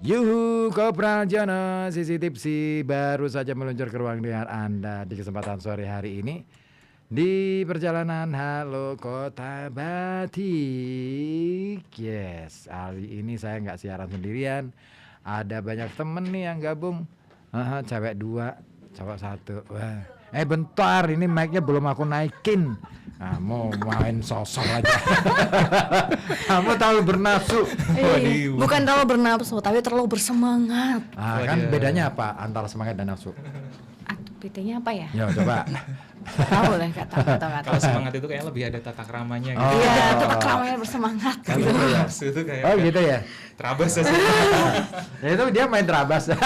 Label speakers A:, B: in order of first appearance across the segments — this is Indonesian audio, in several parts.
A: Yuhu, Kopral Jono, Sisi Tipsi baru saja meluncur ke ruang dengar Anda di kesempatan sore hari ini di perjalanan Halo Kota Batik. Yes, hari ini saya nggak siaran sendirian, ada banyak temen nih yang gabung. Cewek 2, cowok 1. Wah. Bentar, ini mic-nya belum aku naikin. Mau main sosok aja. Kamu terlalu bernafsu.
B: Bukan terlalu bernafsu, tapi terlalu bersemangat.
A: Kan bedanya apa antara semangat dan nafsu?
B: Bedanya apa ya?
A: Ya coba.
B: Tahu lah, nggak tahu.
C: Kalau semangat itu kayak lebih ada tata keramanya gitu.
B: Iya, tata keramanya bersemangat.
C: Kalau
B: Gitu.
C: nafsu itu kayak
A: Gitu ya.
C: terabas aja.
A: Ya itu dia main terabas.
C: Gak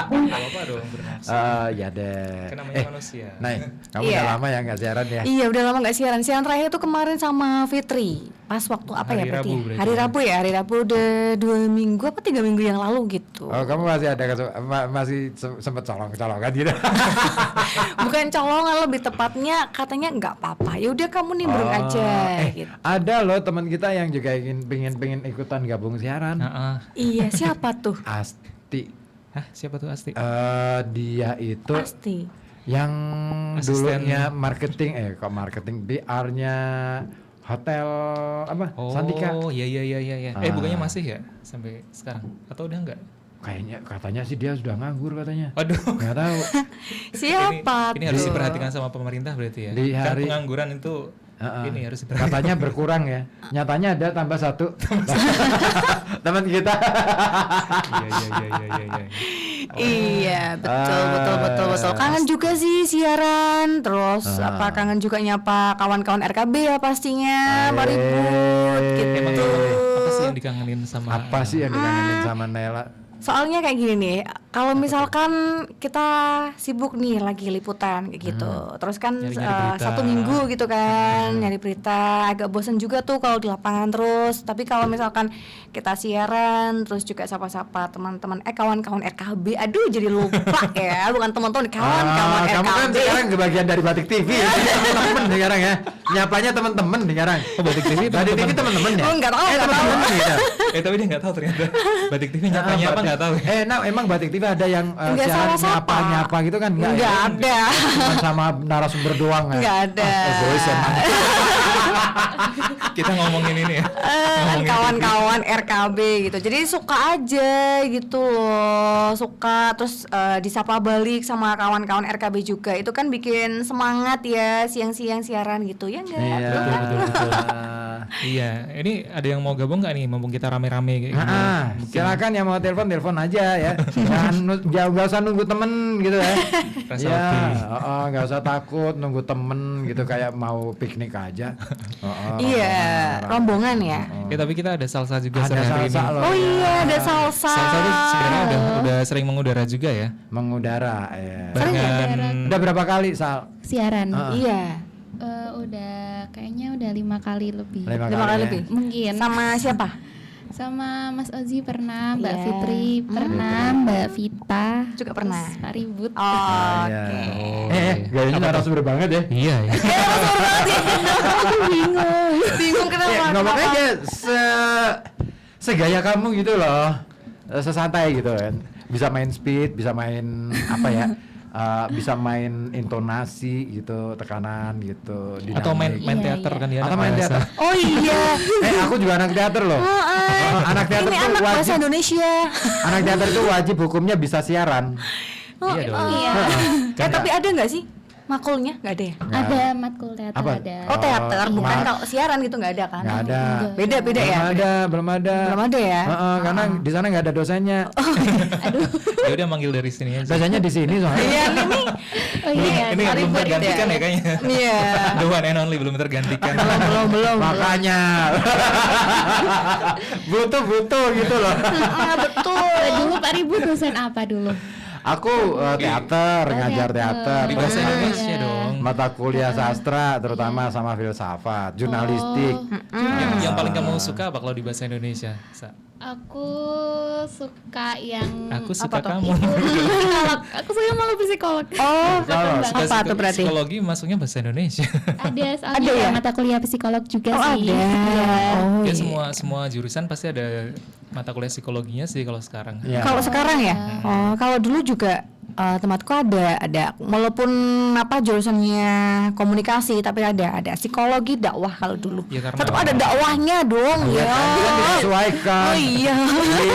C: apa-apa dong bernafsu.
A: Ya deh.
C: Kan namanya manusia.
A: Kamu
B: Iya.
A: udah lama ya nggak siaran ya?
B: Iya, udah lama nggak siaran. Siaran terakhir itu kemarin sama Fitri. Pas waktu apa
C: Hari
B: ya berarti?
C: Rabu berarti
B: Hari
C: ya?
B: Rabu ya. Hari Rabu udah 2 minggu apa 3 minggu yang lalu gitu.
A: Oh, kamu masih ada masih sempet colong-colongan gitu.
B: Bukan colongan, lebih tepatnya katanya nggak apa-apa. Ya udah kamu nimbrung aja gitu.
A: Ada loh teman kita yang juga pengen ikutan gabung siaran.
B: Iya, siapa tuh?
A: Asti.
C: Hah, siapa tuh Asti?
A: Dia itu
B: Pasti.
A: yang
C: Asisten.
A: dulunya marketing PR-nya hotel apa? Santika.
C: Oh, iya. Bukannya masih ya sampai sekarang? Atau udah enggak?
A: Kayaknya katanya sih dia sudah nganggur katanya.
C: Waduh.
A: Nggak tahu.
B: Siapa
C: Ini
B: tuh?
C: harus diperhatikan sama pemerintah berarti ya.
A: Di
C: Kan
A: hari-
C: pengangguran itu ini harus diperhatikan.
A: Katanya berkurang ya. Nyatanya ada tambah 1. Teman kita.
C: Iya.
B: Iya, betul. Kangen juga sih siaran. Terus kangen juga nyapa kawan-kawan RKB ya pastinya. Pak Ribut gitu.
C: Emang apa sih yang dikangenin sama
A: Apa sih yang dikangenin sama Nela?
B: Soalnya kayak gini nih, kalau misalkan kita sibuk nih lagi liputan kayak gitu, terus kan
C: Nyari-nyari berita.
B: 1 minggu gitu kan nyari berita, agak bosan juga tuh kalau di lapangan terus. Tapi kalau misalkan kita siaran, terus juga sapa-sapa teman-teman, kawan-kawan RKB, aduh jadi lupa ya, bukan teman-teman, kawan-kawan RKB.
A: Kamu kan sekarang kebagian dari Batik TV ya. Teman-teman sekarang ya. Nyapanya teman-teman sekarang.
C: Oh, Batik TV
A: Batik TV teman-teman ya?
B: Oh, nggak tahu.
A: Teman-teman gitu.
C: tapi dia nggak tahu ternyata Batik TV nyapanya apa nggak tahu.
A: Emang Batik TV ada yang
B: Nggak
A: siaran
B: salah-sapa.
A: nyapa gitu kan?
B: Nggak ada.
A: Cuma sama narasumber doang kan?
B: Nggak ada.
A: Egois emang.
C: Kita ngomongin ini ya. Ngomongin
B: Kawan-kawan RKB gitu, jadi suka aja gitu loh, suka terus disapa balik sama kawan-kawan RKB juga, itu kan bikin semangat ya siang-siang siaran gitu ya enggak?
A: Iya.
C: Betul. Iya, ini ada yang mau gabung nggak nih? Mumpung kita rame-rame kayak gini.
A: Silakan yang mau telepon aja ya. Nggak usah nunggu temen gitu ya.
C: Rasa
A: Ya,
C: lebih.
A: nggak usah takut nunggu temen gitu kayak mau piknik aja.
B: Iya, rombongan ya.
C: Ya tapi kita ada salsa juga
A: Ada
C: sehari ini.
A: salsa loh.
B: Oh iya, ada salsa.
C: Salsa itu sebenarnya udah sering mengudara juga ya.
A: Mengudara ya.
C: Barengan
A: Udah berapa kali Sal?
D: Siaran.
B: Iya.
D: Udah kayaknya udah 5 kali lebih.
A: 5
B: 5 kali
A: ya?
B: lebih.
D: Mungkin
B: Sama siapa?
D: sama Mas Ozi pernah, Mbak
B: Iya.
D: Fitri pernah, Mbak Vita
B: Juga pernah.
D: terus Pak Ribut.
B: Oh,
A: Iya.
B: oke.
A: Gayanya narasumber banget ya.
C: Iya ya.
B: Bingung kenapa?
A: Ya, ngomong
B: kenapa?
A: aja segaya kamu gitu loh, sesantai gitu kan. Bisa main speed, bisa main apa ya? Bisa main intonasi gitu, tekanan gitu.
C: Atau main
D: Iya,
C: teater
D: iya.
C: kan dia.
A: Atau
C: anak
A: main
C: bahasa.
A: teater.
B: Oh iya.
A: Aku juga anak teater loh. Anak teater
B: Ini
A: tuh
B: anak bahasa
A: wajib.
B: Indonesia.
A: Anak teater itu wajib hukumnya bisa siaran.
B: Oh,
C: Iya dong.
D: Iya.
B: tapi ada nggak sih makulnya? Nggak ada ya?
D: Ada matkul teater
A: Apa?
D: ada.
B: Oh teater, bukan
A: Ma-
B: kalau siaran gitu nggak ada kan?
A: Nggak ada.
B: Beda ya?
A: Belum ada.
B: Belum ada ya?
A: Karena di sana nggak ada dosennya.
C: Ya udah manggil dari sini aja.
A: Dosennya di sini soalnya.
B: Iya ini.
D: Oh iya.
C: Ini
B: Pak
C: belum
B: Ribut
C: tergantikan ya kayaknya.
B: Iya.
C: The one and only belum tergantikan.
B: Belum.
A: Makanya butuh gitu loh.
B: Betul.
D: Dulu Pak Ribut dosen apa dulu?
A: Aku teater, ngajar teater.
C: Di bahasa
D: Oh,
C: Indonesia
D: iya.
C: dong.
A: mata kuliah sastra terutama sama filsafat, jurnalistik.
C: Yang paling kamu suka apa kalau di bahasa Indonesia?
D: Aku suka yang
C: Aku suka
B: tuh?
C: kamu.
D: psikolog. Aku suka malu psikolog.
B: Oh,
C: Suka
B: apa tuh berarti?
C: Psikologi masuknya bahasa Indonesia.
D: Ada soalnya
B: Ada ya?
D: mata kuliah psikolog juga
B: Oh,
D: sih.
B: ada.
D: Iya.
B: Oh,
C: Ya
B: iya.
C: semua jurusan pasti ada mata kuliah psikologinya sih kalau sekarang.
A: Ya.
B: Kalau sekarang ya? Oh, kalau dulu juga tempatku ada walaupun apa jurusannya komunikasi tapi ada psikologi dakwah kalau dulu.
C: Ya, karena-
B: Tetap ada dakwahnya dong
A: Iya
B: ya.
A: kan disesuaikan.
B: Oh iya.
A: Jadi,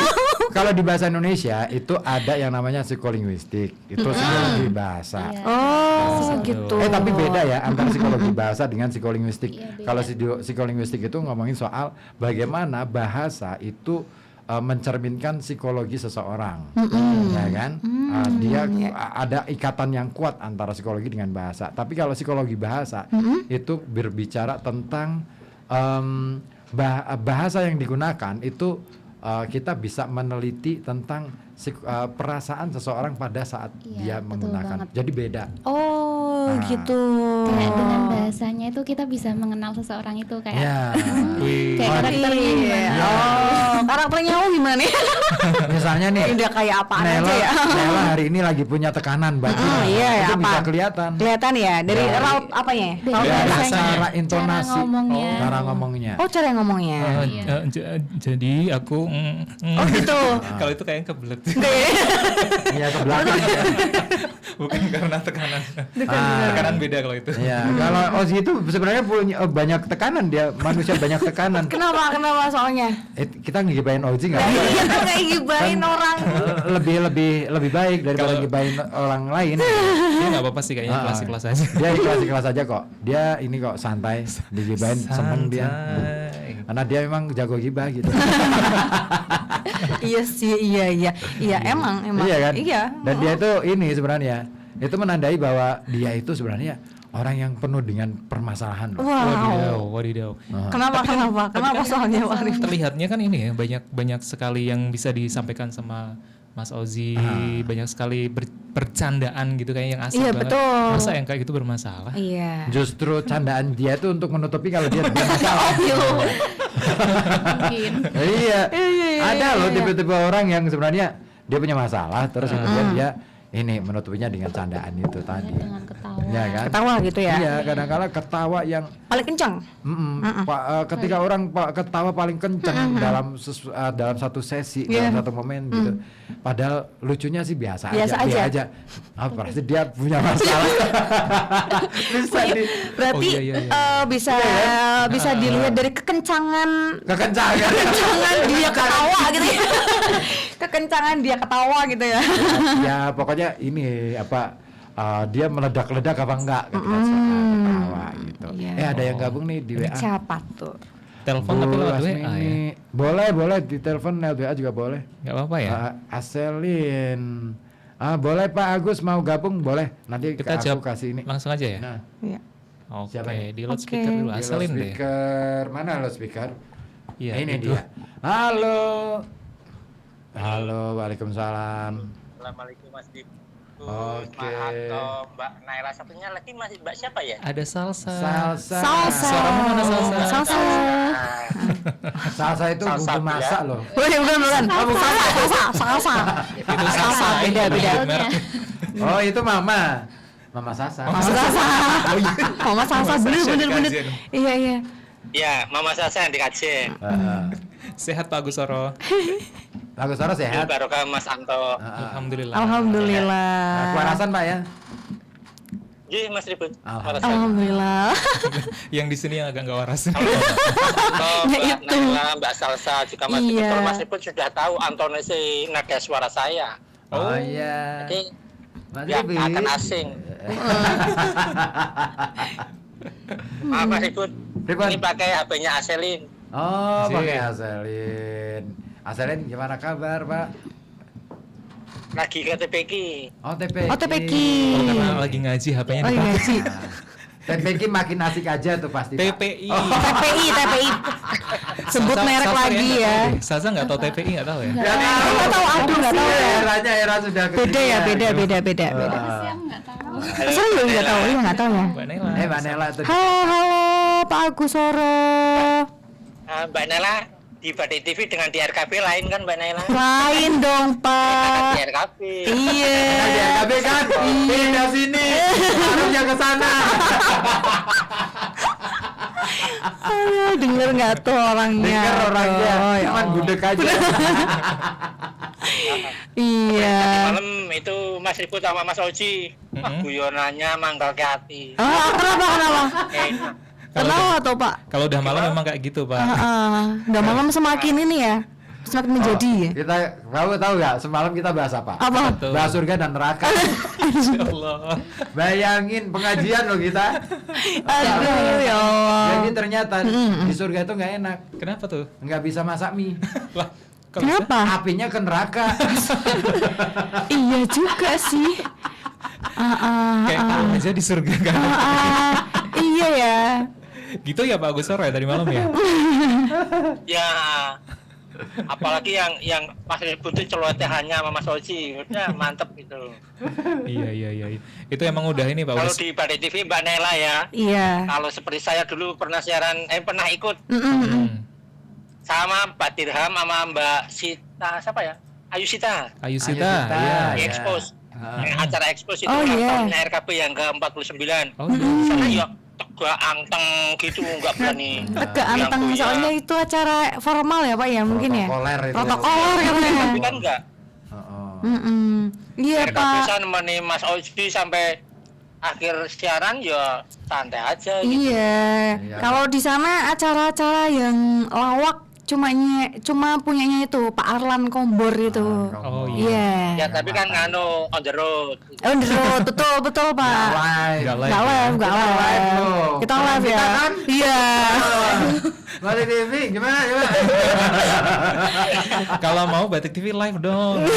A: kalau di bahasa Indonesia itu ada yang namanya psikolinguistik, itu psikologi bahasa.
D: Iya.
B: Oh, gitu.
A: Tapi beda ya antara psikologi bahasa dengan psikolinguistik.
D: Iya, beda.
A: Kalau psikolinguistik itu ngomongin soal bagaimana bahasa itu mencerminkan psikologi seseorang, ya kan? Dia ada ikatan yang kuat antara psikologi dengan bahasa. Tapi kalau psikologi bahasa itu berbicara tentang bahasa yang digunakan itu kita bisa meneliti tentang perasaan seseorang pada saat
D: Iya,
A: dia
D: betul
A: menggunakan.
D: banget.
A: Jadi beda.
B: Oh,
A: Nah.
B: gitu.
D: Kayak dengan bahasanya itu kita bisa mengenal seseorang itu kayak
A: Ya.
D: kayak karakternya gimana.
B: Oh, karakternya gimana nih?
A: Misalnya nih,
B: Udah kayak apaan
A: Nela,
B: aja ya?
A: Nela hari ini lagi punya tekanan batin.
B: Iya ya,
A: itu
B: apa?
A: bisa kelihatan.
B: Kelihatan ya dari
A: Ya.
B: raut apanya?
D: Dari
B: Raut
C: Ya,
B: bahasanya.
C: bahasanya.
A: Cara intonasi,
D: Cara ngomongnya.
A: cara ngomongnya.
B: Oh, cara ngomongnya.
C: Jadi aku
B: Oh, gitu.
C: kalau itu kayaknya kebelet.
A: Iya ke belakang.
C: Bukan karena tekanan.
A: Ah.
C: Tekanan beda kalau itu.
A: Iya, kalau Ozzy itu sebenarnya punya banyak tekanan, dia manusia banyak tekanan.
B: Kenapa soalnya?
A: Kita ngibahin Ozzy nggak?
B: Iya kan kayak gibahin
A: Kan,
B: orang.
A: lebih baik daripada
C: Kalau-
A: ngibahin orang lain.
C: Dia nggak apa-apa sih kayaknya kelas-kelas aja.
A: Dia ikhlas aja kok. Dia ini kok santai, digibahin seneng dia.
C: Santai.
A: Karena dia memang jago gibah gitu.
B: Iya sih, iya. Iya, emang.
A: Iya kan?
B: Iya.
A: Dan dia itu ini sebenarnya itu menandai bahwa dia itu sebenarnya orang yang penuh dengan permasalahan. loh.
C: Wadidaw.
B: Kenapa soalnya Pak Arif?
C: Terlihatnya kan ini ya banyak sekali yang bisa disampaikan sama Mas Ozzy, banyak sekali bercandaan gitu kayak yang asik
B: Iya,
C: banget.
B: betul.
C: Masa yang kayak gitu bermasalah?
B: Iya.
A: Justru candaan dia itu untuk menutupi kalau dia bermasalah.
D: Mungkin.
A: Iya. Ada loh
B: iya.
A: tipe-tipe orang yang sebenarnya dia punya masalah terus kemudian dia ini menutupinya dengan candaan itu tadi.
D: Dengan ketawa.
A: Ya kan?
B: Ketawa gitu ya?
A: Iya, kadang-kala ketawa yang
B: Paling kencang.
A: ketika orang ketawa paling kencang dalam satu sesi,
B: Iya.
A: dalam satu momen gitu. Padahal lucunya sih biasa
B: Biasa
A: aja.
B: aja.
A: Pasti dia punya masalah. Bisa di
B: Berarti
C: Oh, iya.
B: bisa dilihat dari kekencangan
A: kekencangan.
B: dia ketawa gitu ya. Kekencangan dia ketawa gitu ya.
A: Ya pokoknya ini apa dia meledak-ledak apa enggak ketika ketawa gitu.
B: Iya.
A: Ada yang gabung nih di WA.
B: Siapa tuh?
C: Telepon tapi lewat WA ya?
A: Boleh di telepon lewat WA juga boleh.
C: Nggak apa-apa ya?
A: Aselin. Boleh Pak Agus mau gabung boleh. Nanti
C: Kita
A: aku
C: jawab
A: kasih ini.
C: langsung aja ya?
A: Nah,
B: Iya.
C: Oke,
A: Siapa nih?
C: di loudspeaker
B: Oke.
C: dulu,
A: di
C: asalin deh.
A: loudspeaker. Mana loudspeaker?
C: Iya,
A: Ini
C: itu.
A: dia. Halo, waalaikumsalam.
E: Assalamualaikum Mas Dik.
A: Oke.
E: Mas Anto, Mbak Naila satunya lagi masih Mbak siapa ya?
C: Ada salsa.
A: Salsa.
C: Suaramu mana salsa?
B: Salsa.
A: Salsa itu
E: Salsa
A: bumbu masak loh.
B: Bukan. Salsa.
C: Itu salsa.
B: Beda.
C: Merek.
A: Oh, itu Mama. Mama Sasa.
B: Mama Salsa. Mama Salsa bener.
C: Kajian.
B: Iya.
E: Iya, Mama Sasa yang di Kajen.
C: Sehat Pak Gusoro.
A: Bagus Sara
E: Ya,
A: sehat.
E: barokah Mas Anto.
C: Alhamdulillah.
B: Alhamdulillah.
A: Kewarasan Pak ya?
E: Ji, Mas Ribut.
B: Alhamdulillah.
C: Yang di sini yang agak nggak waras.
E: Anto,
B: Ya,
E: Mbak
B: itu.
E: Naila, Mbak Salsa, juga Mas Ribut.
B: Iya.
E: Kalau Mas Ribut sudah tahu intonasi nada suara saya.
A: Oh iya.
E: Jadi
A: Mas
E: ya
A: Ribut.
E: akan asing. Mas Ribut,
A: Ribut.
E: ini pakai HP-nya Aselin.
A: Oh,
C: Asik.
A: pakai Aselin. Aselin gimana kabar, Pak?
E: Lagi ke TPQ.
A: Oh, TPQ.
B: Oh, TPQ.
C: Oh, karena lagi ngaji HP-nya
B: Oh iya
C: dipakai.
B: sih.
A: TPI makin asik aja tuh pasti, Pak.
C: TPI.
B: TPI. Sebut
C: Salsa-
B: merek
C: Salsa
B: lagi
C: nggak
B: ya.
C: tahu deh. Salsa nggak tahu TPI nggak tahu ya.
B: Nggak tahu, aku nggak tahu ya.
A: Eranya era sudah
B: Beda ya,
A: kekinian.
B: beda.
D: Masih aku nggak tahu.
B: Serius nggak tahu, iya nggak tahu ya.
C: Mbak Nela.
A: Mbak Nela tuh.
B: Halo Pak Agus Soro.
E: Mbak Nela di Batik TV dengan di RKB lain kan Mbak Nela?
B: Lain dong
E: Di
B: Pak.
E: RKB.
B: Iya.
A: Nah, di RKB kan pindah sini, harusnya ke sana.
B: Aduh, denger nggak tuh orangnya?
A: Dengar orangnya,
B: Oh, ya
A: cuman
B: Allah.
A: gudeg aja.
B: Iya.
E: Malam itu Mas Ribut sama Mas Oji. Wah, guyonannya mangkal ke hati.
B: Ah, kenapa?
E: Enak.
B: Kenapa tuh Pak?
C: Kalau udah malam memang kayak gitu, Pak.
B: Udah malam semakin ini ya, semakin menjadi ya.
A: Kita tahu nggak semalam kita bahas apa?
B: Apa?
C: Betul.
A: Bahas surga dan neraka.
C: Ya Allah.
A: Bayangin pengajian loh kita.
B: Aduh ya Allah.
A: Jadi ternyata di surga itu nggak enak,
C: Kenapa tuh?
A: nggak bisa masak mie.
C: Lah, kok bisa?
B: Kenapa?
A: Apinya ke neraka.
B: Iya juga sih.
C: Kayak tahu aja di surga kan.
B: Iya ya.
C: Gitu ya Pak Agus Soro ya tadi malam ya.
E: Ya, apalagi yang Mas Ribut itu celotehannya sama Mas Oji, udah mantep gitu.
C: Iya. Itu emang udah ini Pak
E: Kalau
C: Agus.
E: di Batik TV Mbak Nela ya,
B: Iya.
E: kalau seperti saya dulu pernah siaran, pernah ikut
C: Hmm.
E: sama Mbak Dirham sama Mbak Sita, siapa ya? Ayu Sita.
C: Ayu
A: Ayu
C: Sita.
A: Sita,
C: Iya.
E: Di
A: ya.
E: Expose. Acara Expose itu
B: Oh,
E: ulang
B: iya.
E: tahunnya RKB yang ke-49.
C: Oh, iya.
E: Di sana ya tegak anteng gitu, nggak berani.
B: Tegak
E: Yang
B: anteng,
E: goyang.
B: soalnya itu acara formal ya Pak ya mungkin ya.
A: Protokoler itu.
B: Protokoler
E: Tapi
B: katanya.
E: kan enggak.
B: Iya
E: RKB
B: Pak.
E: saya nemani Mas Oji sampai akhir siaran ya santai aja gitu.
B: Iya.
A: Iya.
B: Kalau di sana acara-acara yang lawak cuma punyanya itu Pak Arlan Kombor itu.
C: Oh,
B: Iya.
E: Ya tapi kan nganu on the road.
B: On the road, betul Pak.
C: Nggak live.
B: Nggak live, nggak
A: Kita live
B: live.
A: loh.
B: Kita live ya.
A: Kita kan?
B: Iya.
A: Batik TV gimana?
C: Kalau mau Batik TV live dong.
B: Oh,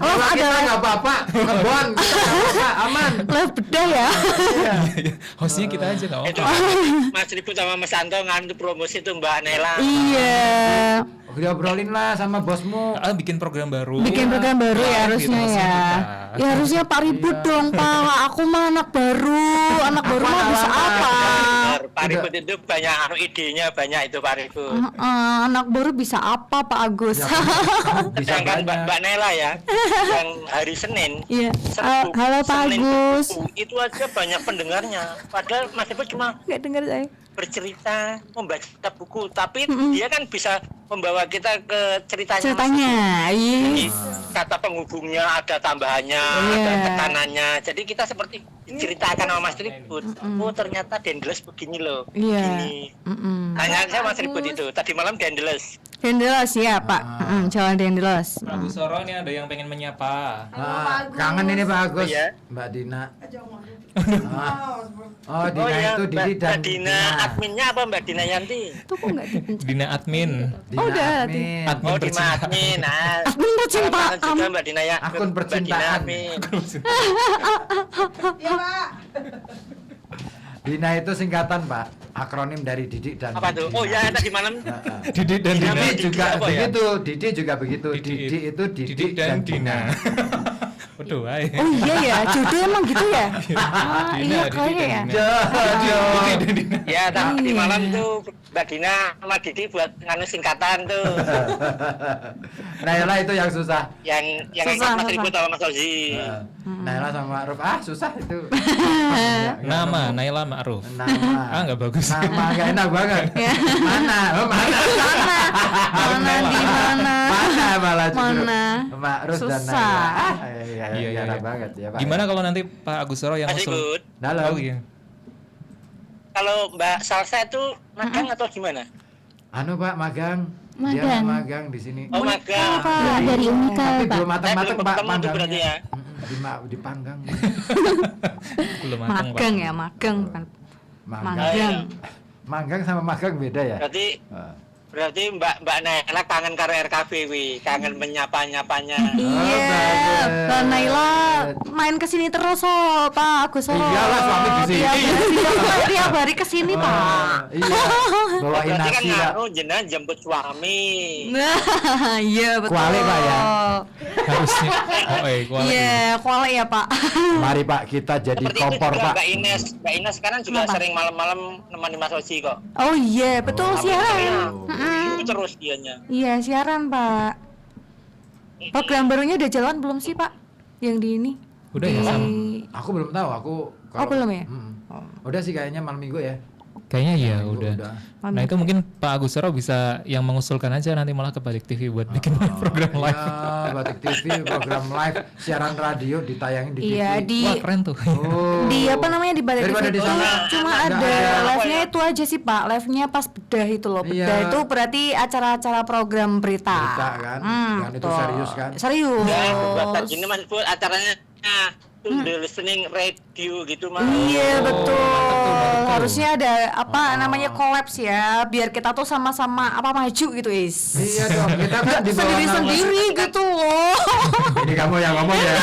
A: Kalau
B: ada
A: kita
B: live.
A: nggak apa-apa, ngebon, aman.
B: Live bedah ya.
A: Iya.
C: Hostnya kita aja nggak
E: Itu
C: apa-apa.
E: Mas Ribut sama Mas Anto nganu promosi itu Mbak Nela.
B: Iya.
A: Diobrolin lah sama bosmu.
C: Bikin program baru.
B: Bikin program baru ya
C: Live
B: harusnya
C: gitu,
B: ya.
C: maksudnya.
B: Ya harusnya Pak Ribut dong Pak. Aku mah anak baru. Anak baru mah bisa apa?
E: Benar, Pak Ribut itu banyak idenya banyak itu Pak Ribut.
B: Anak baru bisa apa Pak Agus?
A: Ya, kamu bisa
E: Sedangkan
A: banyak.
E: Mbak Nela ya, yang hari Senin.
B: Iya.
E: Senin-
B: Halo Pak
E: Senin
B: Agus.
E: itu aja banyak pendengarnya. Padahal Mas Ribut cuma
B: Nggak dengar saya.
E: bercerita, membaca buku, tapi dia kan bisa membawa kita ke ceritanya.
B: Ceritanya.
E: Jadi,
B: Iya.
E: kata penghubungnya ada tambahannya,
B: Iya.
E: ada tekanannya. Jadi kita seperti diceritakan sama Mas Ribut. Oh ternyata Dendles begini loh.
B: Iya.
E: Begini. Tanya saya Mas Ribut itu. Tadi malam Dendles.
B: Dendelos ya Pak. Jalan Dendelos.
C: Pak Agus Soro ini ada yang pengen menyapa.
A: Kangen ini Pak Agus.
E: Iya.
A: Mbak Dina. Oh, Dina itu Didi dan
E: Mbak Dina adminnya apa Mbak Dina Yanti?
B: Itu kok nggak dipencet?
C: Dina admin.
A: Dina
B: Oh, udah,
A: admin.
C: Admin
E: Oh Dina
C: percintaan.
E: admin. Nah,
B: Admin percintaan.
E: Selamat juga Mbak Dina ya.
A: Akun
E: Mbak
A: percintaan.
E: Dina admin.
A: Dina itu singkatan Pak, akronim dari Didik dan
E: Apa tuh? Oh ya tadi malam.
C: Didi dan Dina.
E: Dina.
A: Didi juga
E: Apa ya?
A: begitu, Didi juga begitu. Didi itu Didik dan Dina.
C: Waduh, ay.
B: Oh iya ya, jodoh emang gitu ya?
C: Dina,
B: Iya
C: Didi
B: kayaknya
C: dan
B: ya.
C: Dina. Didi dan Dina.
E: Ya tadi
B: Iya.
E: malam tuh Mbak Dina sama Didi buat nganu singkatan tuh.
A: Naila itu yang susah.
E: yang
B: Susah,
E: Mas
B: susah.
E: Ribut sama Mas Ozi.
A: Naila sama Ma'ruf susah itu.
C: Nama Naila Ma'ruf.
A: Nama.
C: Nggak bagus.
A: Nama nggak enak banget.
B: Ya.
A: Mana? Oh, mana?
B: Mana di mana?
A: Mana malah justru.
B: Mana?
A: Ma'ruf dan
B: Susah.
A: Naila. Iya,
C: Iya, iya,
A: enak
C: iya.
A: banget ya Pak.
C: Gimana kalau nanti Pak Agus Soro yang
E: Mas
C: usul?
E: Ribut,
A: Dalam.
C: Oh iya.
E: kalau Mbak Salsa itu magang atau gimana?
A: Anu Pak magang. Dia
D: Magang.
A: magang di sini.
E: Oh magang.
D: Pak, dari Unikal,
A: Tapi
D: Pak.
A: belum matang-matang
E: belum
A: Pak
E: ketemu tuh berarti
A: panggangnya.
E: ya.
A: Dipanggang.
C: Belum matang, Pak.
B: Magang ya, magang bukan
A: Magang.
B: magang.
A: Manggang sama magang beda ya?
E: Berarti
A: Ah.
E: Berarti Mbak Naila kangen karo RKBW, kangen menyapa-nyapanya.
B: Iya, Mbak Naila main kesini terus Pak Agus.
A: Iyalah, suami di sini.
B: Tiap hari kesini Pak.
A: Iya. Bawain
E: Berarti kan
A: nasi Pak.
E: ngaruh jenengan jemput suami.
B: Nah, iya betul.
A: Kuali, Pak, ya?
C: Harusnya. Kuali.
B: Iya, kuali ya Pak.
A: Mari Pak, kita jadi
E: Seperti itu
A: kompor
E: juga
A: Pak.
E: Mbak Ines sekarang juga
B: Kenapa?
E: sering malam-malam nemani Mas Oji kok.
B: Oh iya, betul siaran.
E: Itu terus dianya.
B: Iya, siaran Pak. Program barunya udah jalan belum sih Pak? Yang di ini?
C: Udah ya, Sam?
A: Aku belum tahu, aku
B: belum ya?
A: Udah sih kayaknya malam minggu ya.
C: Kayaknya ya
A: Malam minggu
C: udah. Nah itu mungkin Pak Agus Soro bisa yang mengusulkan aja nanti malah ke Balik TV buat bikin program live.
A: Ya, Batik TV program live, siaran radio ditayangin di TV.
B: Iya, di
C: Wah keren tuh.
A: Oh.
B: di apa namanya di Balik
A: Daripada
B: TV
A: di
B: itu
A: sana,
B: cuma
A: nggak
B: ada
A: ada.
B: live-nya itu aja sih Pak. Live-nya pas bedah itu loh. Bedah
A: Iya.
B: itu berarti acara-acara program berita.
A: Berita kan? Dan itu
B: betul.
A: serius kan?
B: Serius.
E: Ya, buat ini Mas Bu acaranya to the listening radio gitu Mas.
B: Iya betul.
C: betul.
B: Harusnya ada apa namanya kolaps ya, biar kita tuh sama-sama apa maju gitu is.
A: Iya dong, kita kan di bawah
B: Sendiri-sendiri gitu loh.
A: Ini kamu yang ngomong ya.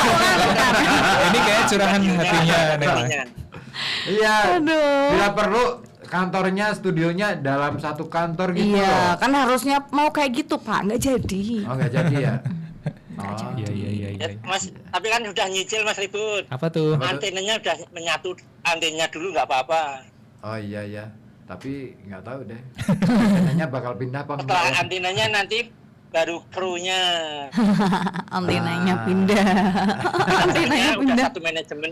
C: Ini kayak curahan hatinya Nela.
A: Iya.
B: Aduh.
A: Bila perlu kantornya, studionya dalam satu kantor gitu.
B: Iya,
A: loh.
B: kan harusnya mau kayak gitu Pak, nggak jadi.
A: Oh nggak jadi ya. Oh.
C: Iya.
E: Ya, Mas, tapi kan udah nyicil Mas Ribut.
C: Apa tuh?
E: Antenanya udah menyatu, antenanya dulu nggak apa-apa.
A: Oh iya. Tapi nggak tahu deh. Antenanya bakal pindah apa enggak
E: Setelah
A: ya?
E: antenanya nanti baru krunya.
B: Antenanya pindah. Antenanya
E: udah
B: pindah.
E: satu manajemen.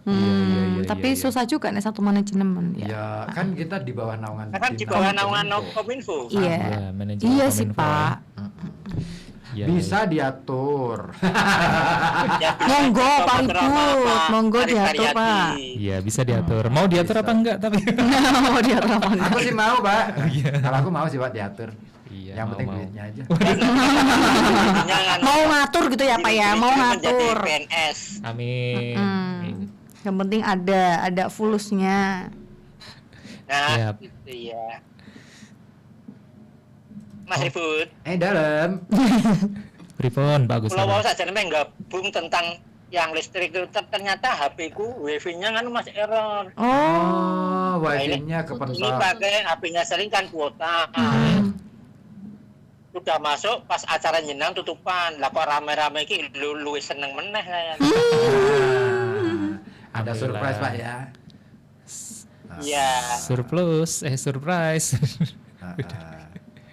C: Iya,
B: Tapi
C: iya.
B: susah juga nih satu manajemen ya.
A: Ya kan kita di bawah naungan.
E: Kan di
A: bintang
E: bawah naungan
A: Kominfo.
E: Kominfo.
B: Iya.
C: Ya, manajemen
B: Iya sih
C: Kominfo.
B: Pak.
C: Iya,
A: Bisa diatur.
E: Ya,
B: Monggo
E: bisa
B: Pak
E: beberapa
B: Ribut,
E: Pak
B: monggo
E: Arif
B: diatur
E: Haryadi.
B: Pak.
C: Iya bisa diatur. Mau diatur
A: Bisa.
C: apa enggak tapi?
B: Mau diatur apa enggak?
A: Aku sih mau Pak. Kalau aku mau sih Pak diatur.
C: Iya.
A: Yang penting
C: mau.
A: duitnya aja.
E: Jangan
B: Mau ngatur gitu ya Pak ya, mau
E: menjadi
B: ngatur.
E: PNS.
C: Amin.
B: Yang penting ada fulusnya.
E: Nah,
C: Siap.
E: itu ya. Mas Ribut,
A: Dalam.
C: Pripun Pak Agus.
E: kalau mau saja nih gabung tentang yang listrik itu ternyata HP ku wifi-nya kan masih error.
B: Oh.
A: Oh,
E: Nah,
A: wifi-nya
E: ini
A: kepentok.
E: pakai HP-nya sering kan kuota. Udah masuk pas acara nyenang tutupan. Lah kok rame-rame iki lu seneng meneh saya.
A: Ada surprise Pak ya.
E: Iya,
C: Surprise.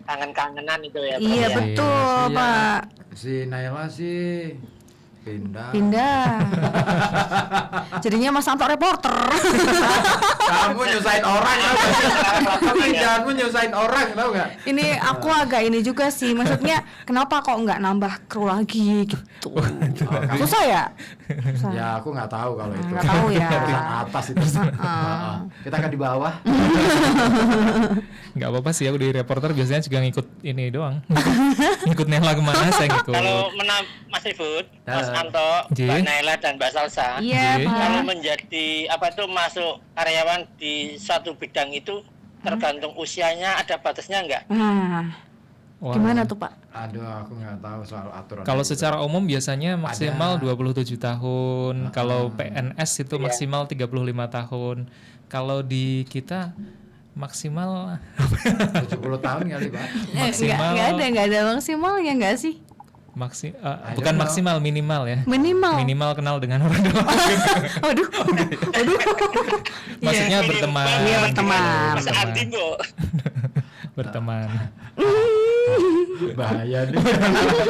E: kangen-kangenan itu ya.
B: Iya
E: Pak, ya.
B: betul
A: Iya.
B: Pak.
A: Si Naila sih pindah.
B: Jadinya Mas Anto reporter.
A: Kamu nyusahin orang tau gak? Pekerjaanmu nyusahin orang tau gak?
B: Ini aku agak ini juga sih, maksudnya kenapa kok nggak nambah kru lagi gitu? Susah ya? Susah.
A: Ya aku nggak tahu kalau itu.
B: Nggak tahu ya.
A: Urusan atas itu. Heeh. Kita kan di bawah.
C: Nggak apa-apa sih aku di reporter biasanya juga ngikut ini doang. Ngikut Nela kemana saya ngikut.
E: Kalau Mas Ribut, Mas Anto,
C: Ji.
E: Mbak Naila dan Mbak Salsa,
B: Iya
C: Oke.
E: kalau
B: Pak.
E: menjadi apa itu masuk karyawan di suatu bidang itu tergantung usianya, ada batasnya enggak?
B: Nah,
C: Wah.
B: gimana tuh Pak?
A: Aduh, aku nggak tahu soal aturan.
C: Kalau
A: itu.
C: secara umum biasanya maksimal 27 tahun, kalau PNS itu
E: Iya.
C: maksimal 35 tahun. Kalau di kita maksimal
A: 70 tahun kali Pak.
C: Maksimal.
B: Nggak ada maksimal ya nggak sih?
C: bukan
A: know.
C: maksimal, minimal ya.
B: Minimal.
C: Minimal kenal dengan orang dalam.
B: Waduh.
C: Maksudnya berteman.
B: Iya, berteman.
E: Mas Andi kok.
C: Berteman.
A: Bahaya nih.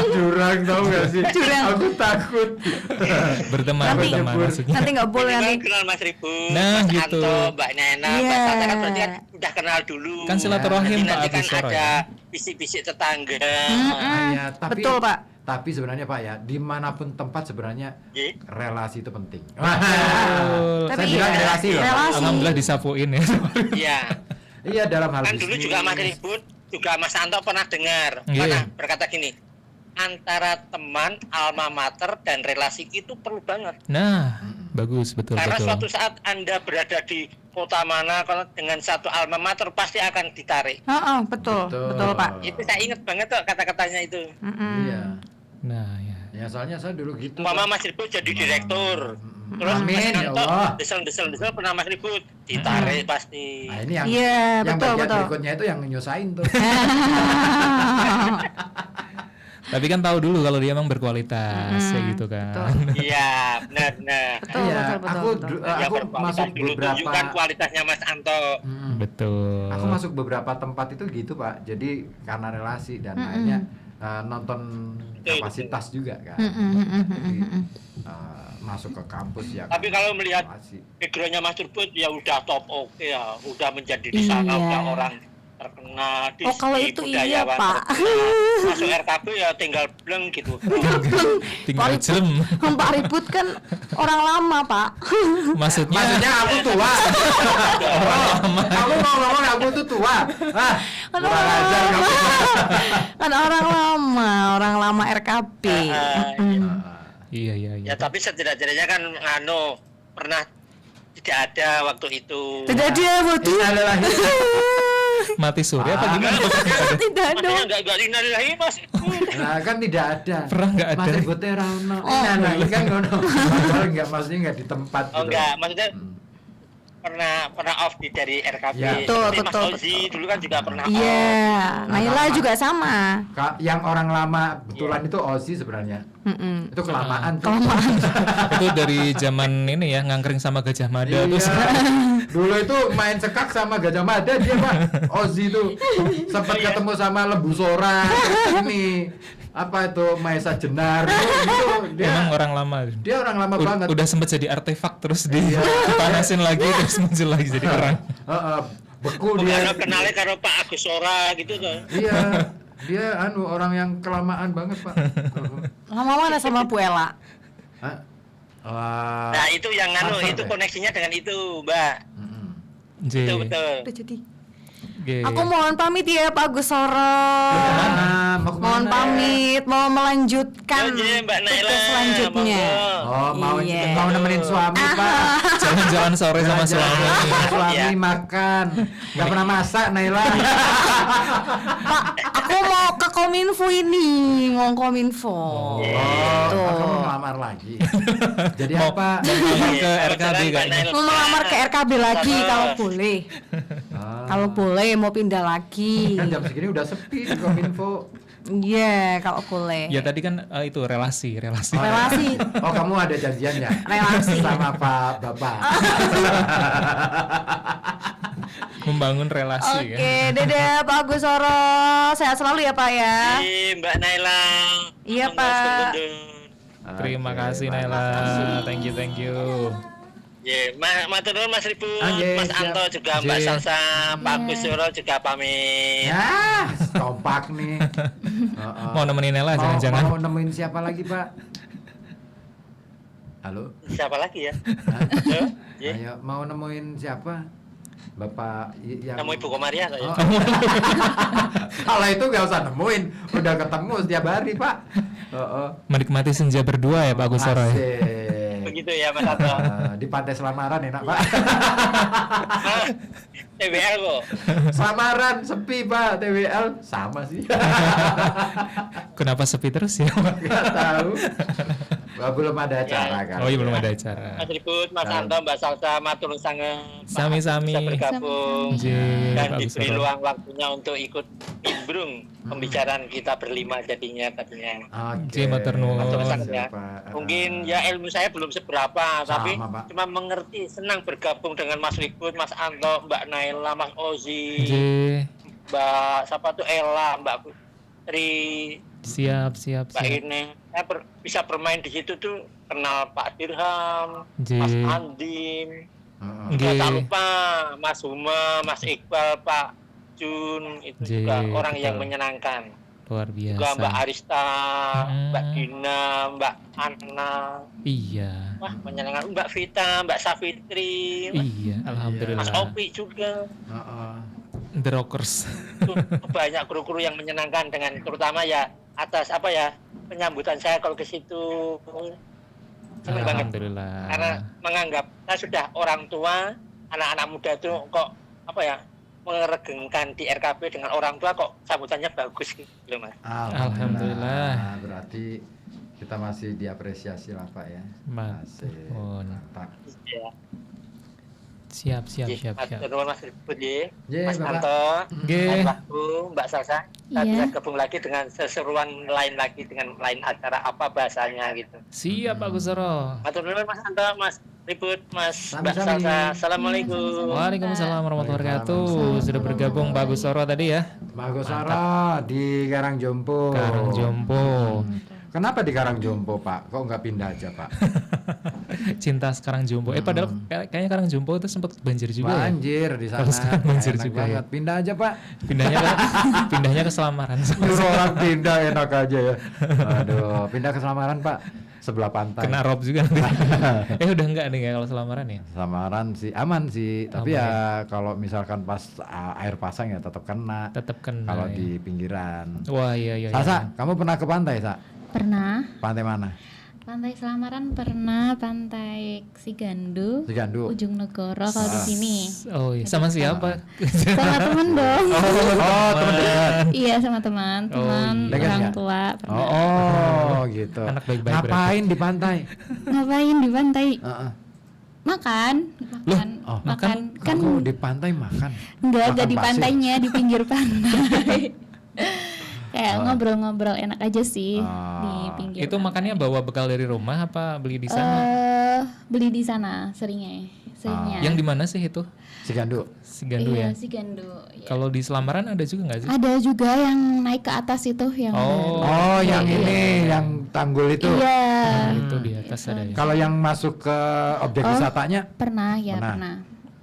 A: Jurang tau gak sih?
B: Jurang.
A: Aku takut.
C: Berteman,
B: Nanti-
C: berteman maksudnya.
B: Nanti nggak boleh
E: Minimal
B: nanti.
E: kenal Mas Ribut,
C: Nah,
E: Mas
C: gitu.
E: Anto, Mbak Nena,
B: Iya.
E: Mbak Salsa kan berarti kan udah kenal dulu.
C: Kan silaturahim,
E: Jadi
C: Pak
E: nanti kan
C: Agus Soro,
E: ada
C: ya.
E: bisik-bisik tetangga.
A: Ya, tapi,
B: Betul Pak.
A: Tapi sebenarnya Pak ya, dimanapun tempat sebenarnya
E: Iya.
A: relasi itu penting.
C: Betul.
A: Saya
B: Tapi
A: bilang
B: iya,
A: relasi loh.
B: relasi.
C: Alhamdulillah disapuin ya.
E: Iya.
A: Iya dalam hal
E: Kan
A: bisnis.
E: dulu juga Mas Ribut, juga Mas Anto pernah dengar,
C: Iya.
E: pernah berkata gini, antara teman, alma mater dan relasi itu perlu banget.
C: Nah, bagus, betul
E: Karena
C: betul.
E: suatu saat Anda berada di kota mana, kalau dengan satu alma mater pasti akan ditarik.
B: Betul,
A: Betul.
B: betul Pak.
E: Itu saya ingat banget tuh kata-katanya itu.
A: Iya.
C: Nah, ya.
A: Ya soalnya saya dulu gitu.
E: Mama Mas Ribut jadi direktur. Terus
A: Amin,
E: Mas
A: ya
E: Anto
A: Allah.
E: desel pernah Mas Ribut ditarik pasti.
A: Nah, ini yang
B: Iya,
A: yang
B: betul,
A: bagian
B: betul.
A: berikutnya itu yang nyusahin tuh.
C: Tapi kan tahu dulu kalau dia emang berkualitas kayak gitu kan.
B: Betul.
E: Iya, benar.
B: Betul,
A: Iya,
B: betul, betul,
A: aku
B: betul.
E: Ya,
A: aku
E: berkualitas
A: masuk
E: dulu
A: beberapa
E: tunjukkan kualitasnya Mas Anto.
C: Betul.
A: Aku masuk beberapa tempat itu gitu Pak. Jadi karena relasi dan akhirnya nonton
E: Betul,
A: kapasitas juga kan. Jadi, masuk ke kampus ya.
E: Tapi kalau melihat
A: relasi.
E: backgroundnya Mas Ribut ya udah top oke ya, udah menjadi di sana
B: Iya.
E: udah orang terkenal di
B: Oh, kalau
E: segi
B: itu iya,
E: budayawan
B: Pak.
E: terkenal. Masuk RKB ya tinggal bleng gitu.
C: Tinggal jelem.
B: Pak Ribut kan orang lama Pak.
C: Maksudnya
A: aku tua. Kamu mau ngomong aku tuh tua. Ah,
B: Kan
A: kurang ajar kamu.
B: Kan orang lama RKB.
C: Iya.
E: Ya tapi setidak-tidaknya kan pernah tidak ada waktu itu.
B: Tidak dia waktu
A: Innalillahi.
C: Mati suri apa gimana?
B: tidak ada.
E: Makanya enggak innalillahi Mas.
A: Nah kan tidak ada.
C: Pernah nggak ada?
A: Mas ributnya rano. Nah ini kan ngono. Padahal enggak maksudnya enggak di tempat
E: Oh
A: gitu.
E: enggak, maksudnya pernah off dari RKB.
A: Ya.
B: Betul,
E: Seperti Mas
B: betul,
E: Ozi dulu kan juga pernah off.
B: Iya, Naila juga sama.
A: Yang orang lama betulan itu Ozi sebenarnya. Itu kelamaan tuh.
C: Itu dari zaman ini ya ngangkring sama Gajah Mada
A: Iya.
C: terus
A: Dulu itu main sekak sama Gajah Mada dia Pak. Ozi tuh sempat ketemu sama Lembu Sora. Ini apa itu Maesa Jenar itu dia
C: emang orang lama.
A: dia orang lama banget.
C: Udah sempet jadi artefak terus dipanasin lagi terus muncul lagi jadi orang.
A: Beku
E: Bukan
A: dia.
E: kenalnya karo Pak Agus Sora gitu tuh.
A: Iya. Dia orang yang kelamaan banget Pak.
B: Lama mana sama Bu Ella?
A: Hah? Wah.
E: Nah, itu yang
A: Master
E: itu
A: deh.
E: koneksinya dengan itu, Mbak. Betul.
B: Udah jadi.
C: G.
B: Aku mohon pamit ya Pak Agus Soro.
A: Mau
B: Mohon
A: kemana?
B: pamit, mau melanjutkan
E: Iya, Mbak Naila.
B: tugas selanjutnya.
E: Monggo.
A: Oh,
B: Iya.
A: mau nemenin suami Pak.
C: Jalan-jalan sore sama suami.
A: Suami
E: Iya.
A: makan. Gak pernah masak Naila.
B: Pak, aku mau ke Kominfo ini, mau Kominfo.
A: Oh,
B: Gitu.
A: aku mau ngelamar lagi. Jadi
C: Mau
A: apa?
C: melamar ke
E: Iya,
C: RKB
E: kebetulan Mbak
C: kayaknya.
E: Naila.
B: Mau melamar ke RKB lagi
E: Betul.
B: kalau boleh. Kalau boleh mau pindah lagi.
A: Kan jam segini udah sepi di Kominfo.
B: Iya, kalau boleh.
C: Ya tadi kan itu relasi.
B: Relasi.
A: Oh, kamu ada janjiannya?
B: Relasi.
A: Sama Pak Bapak.
C: Membangun relasi
B: Oke,
C: kan.
B: dadah Pak Agus Soro. Sehat selalu ya Pak ya.
E: Iya, Mbak Naila.
B: Iya,
E: Monggo,
B: Pak.
E: sebentar.
C: Terima
A: Oke,
C: kasih
A: makasih.
C: Naila. Thank you.
E: Ya, matur nuwun Mas Ribut,
A: Oke,
E: Mas
A: siap.
E: Anto juga Mbak
C: Oke.
E: Salsa, Pak Agus Suro juga pamit.
A: Ya, kompak nih.
C: Mau nemenin Naila jangan-jangan.
A: Mau nemuin siapa lagi, Pak? Halo?
E: Siapa lagi ya?
A: Hah?
E: Halo? Ya.
A: Ayo, mau nemuin siapa? Bapak yang
E: Kamu Ibu Komaria atau ya?
A: Oh. Kalau itu nggak usah nemuin, udah ketemu setiap hari, Pak.
C: Menikmati senja berdua ya Pak Agus Soro ya.
A: Asik.
E: Begitu ya Mas Anto.
A: Di pantai Selamaran enak, Pak.
E: Ah, TBL kok.
A: Selamaran sepi, Pak. TWL sama sih.
C: Kenapa sepi terus ya?
A: Nggak tahu. Wah, belum ada acara kan.
C: Oh iya belum ada acara.
E: Mas Ribut, Mas Anto, Mbak Salsa, matur sangat.
C: Sami-sami.
E: Bisa bergabung
C: J,
E: dan
C: Pak Agus
E: diberi
C: Soro.
E: luang waktunya untuk ikut nimbrung pembicaraan kita berlima jadinya tadinya.
A: Oke.
C: J, matur nuwun.
E: Matur
C: Oh,
E: sangat ya.
A: Pak.
E: Mungkin ya ilmu saya belum seberapa, tapi
A: Pak.
E: cuma mengerti, senang bergabung dengan Mas Ribut, Mas Anto, Mbak Naila, Mas Ozi,
C: J,
E: Mbak siapa tuh Ella, Mbak Putri,
C: siap.
E: Mbak Ine. Saya bisa bermain di situ tuh, kenal Pak Dirham,
C: J.
E: Mas Andim,
A: Heeh.
C: J.
E: tak lupa Mas Huma, Mas Iqbal, Pak Jun, itu
C: J,
E: juga orang
C: betul.
E: yang menyenangkan.
C: Luar
E: Juga Mbak
C: biasa.
E: Arista, Mbak
C: Hmm.
E: Dina, Mbak Anna,
C: Iya.
E: wah menyenangkan. Mbak Vita, Mbak Safitri,
C: Iya,
E: Mas
C: alhamdulillah.
E: Opi juga.
A: Heeh.
C: The Rockers.
E: Tuh, banyak kru-kru yang menyenangkan dengan terutama ya atas apa ya penyambutan saya kalau ke situ. Senang banget
C: Alhamdulillah.
E: karena menganggap saya sudah orang tua anak-anak muda itu kok apa ya meregengkan di RKB dengan orang tua kok sambutannya bagus gitu loh Mas.
C: Alhamdulillah.
A: Berarti kita masih diapresiasi lah Pak ya. Asik. Mantap.
E: Iya.
C: Siap.
E: Mas Nurul, Mas Budi,
A: Ye,
E: Mas
A: Bapak.
E: Anto,
C: Nggih.
E: Mas Waktu, Mbak Salsa. Kita
D: Iya.
E: bisa gabung lagi dengan seseruan lain lagi dengan lain acara apa bahasanya gitu.
C: Siap Pak Gusoro.
E: Matur nuwun Mas Anto, Mas Ribut, Mas Mbak
A: Sami-sami.
E: Salsa. Assalamualaikum.
C: Waalaikumsalam warahmatullahi wabarakatuh. Sudah bergabung Pak Gusoro tadi ya.
A: Bagus Sara di Karangjompo.
C: Karangjompo.
A: Kenapa di Karangjompo Pak? Kok nggak pindah aja Pak?
C: Cinta sekarang Jompo. Padahal kayaknya Karangjompo itu sempat banjir juga ya.
A: Banjir di sana.
C: Kalau sekarang banjir
A: Enak
C: juga
A: banget.
C: ya.
A: Pindah aja Pak.
C: Pindahnya ke Selamaran.
A: Nyuruh orang pindah enak aja ya. Aduh, pindah ke Selamaran Pak. Sebelah pantai.
C: Kena rob juga nanti. Udah enggak nih ya kalau Selamaran ya.
A: Samaran sih aman sih, tapi
C: Aman
A: ya kalau misalkan pas air pasang ya tetap kena.
C: Tetap kena.
A: Kalau
C: ya.
A: di pinggiran.
C: Wah iya.
A: Sasa, kamu pernah ke pantai, Sa?
D: Pernah.
A: Pantai mana?
D: Pantai Selamaran pernah, pantai Sigandu,
A: Sigandu.
D: Ujung Negoro kalau di sini.
C: Oh iya, sama siapa?
D: Sama temen dong.
A: Oh, teman dekat.
D: Iya sama teman,
A: Dekat
D: orang
A: nggak?
D: tua. Pernah.
A: Gitu.
C: Anak baik-baik
A: Ngapain di pantai?
D: Ngapain di pantai?
A: Heeh.
D: Makan.
A: Oh,
D: Makan. Kan
A: Kamu di pantai makan?
D: enggak
A: Makan
D: di
A: pasir?
D: pantainya, di pinggir pantai. Kayak ngobrol-ngobrol enak aja sih di pinggir.
C: Itu
D: pantai.
C: makannya bawa bekal dari rumah apa beli di sana?
D: Beli di sana seringnya.
C: Yang di mana sih itu?
A: Sigandu.
C: Sigandu
D: Iya,
C: ya.
D: Sigandu. Iya.
C: Kalau di Selamaran ada juga nggak sih?
D: Ada juga yang naik ke atas itu yang
A: Oh, yang ini, yang tanggul itu.
D: Iya.
C: Itu di atas ada ya.
A: Kalau yang masuk ke objek wisatanya?
D: Pernah ya,
A: Pernah.
D: pernah.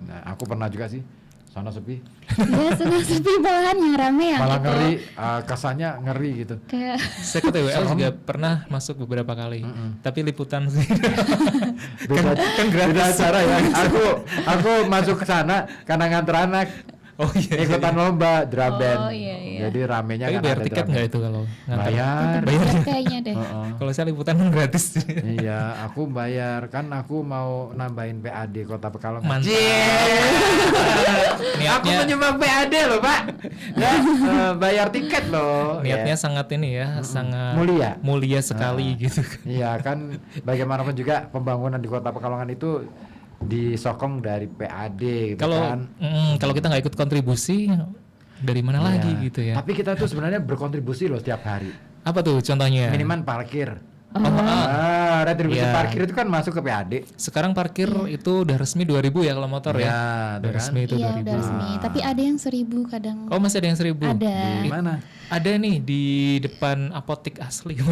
A: Nah, aku pernah juga sih. Sana sepi.
D: Iya, sudah sepi malahan yang rame yang
A: Malah
D: itu.
A: ngeri, kesannya ngeri gitu.
D: Kayak
C: Saya ke TWL juga pernah masuk beberapa kali. Tapi liputan sih.
A: Beda acara ya. Aku masuk ke sana karena nganter anak.
C: Oh iya.
A: Ikutan lomba drum band.
D: Oh, iya, iya.
A: Jadi ramenya
C: Tapi
A: kan
C: bayar
A: ada
C: tiket
A: drum
C: nggak
A: band.
C: itu kalau ngantar?
A: Bayar.
C: Bayar.
D: kayaknya deh.
C: Kalau saya liputan kan gratis.
A: Iya, aku bayar kan aku mau nambahin PAD Kota Pekalongan.
C: Mantap.
A: Aku
C: Niatnya
A: menyumbang PAD loh, Pak. Ya, bayar tiket loh.
C: niatnya
A: Ya.
C: sangat ini ya, sangat
A: Mulia.
C: mulia sekali gitu.
A: Iya kan, bagaimanapun juga pembangunan di Kota Pekalongan itu disokong dari PAD gitu
C: Kalau
A: kan.
C: kalau kita nggak ikut kontribusi dari mana lagi
A: Iya.
C: gitu ya?
A: Tapi kita tuh sebenarnya berkontribusi loh setiap hari.
C: Apa tuh contohnya?
A: Minimal parkir.
C: Oh,
A: Retribusi
C: Iya.
A: parkir itu kan masuk ke PAD.
C: sekarang parkir itu udah resmi 2.000 ya kalau motor ya?
A: Ya,
C: Udah
A: tuh kan.
C: resmi itu
D: Iya,
C: 2.000.
D: udah resmi. Tapi ada yang 1.000 kadang.
C: Oh masih ada yang 1.000?
D: Ada.
A: Di mana?
C: Ada nih di depan apotek asli.
A: Oh,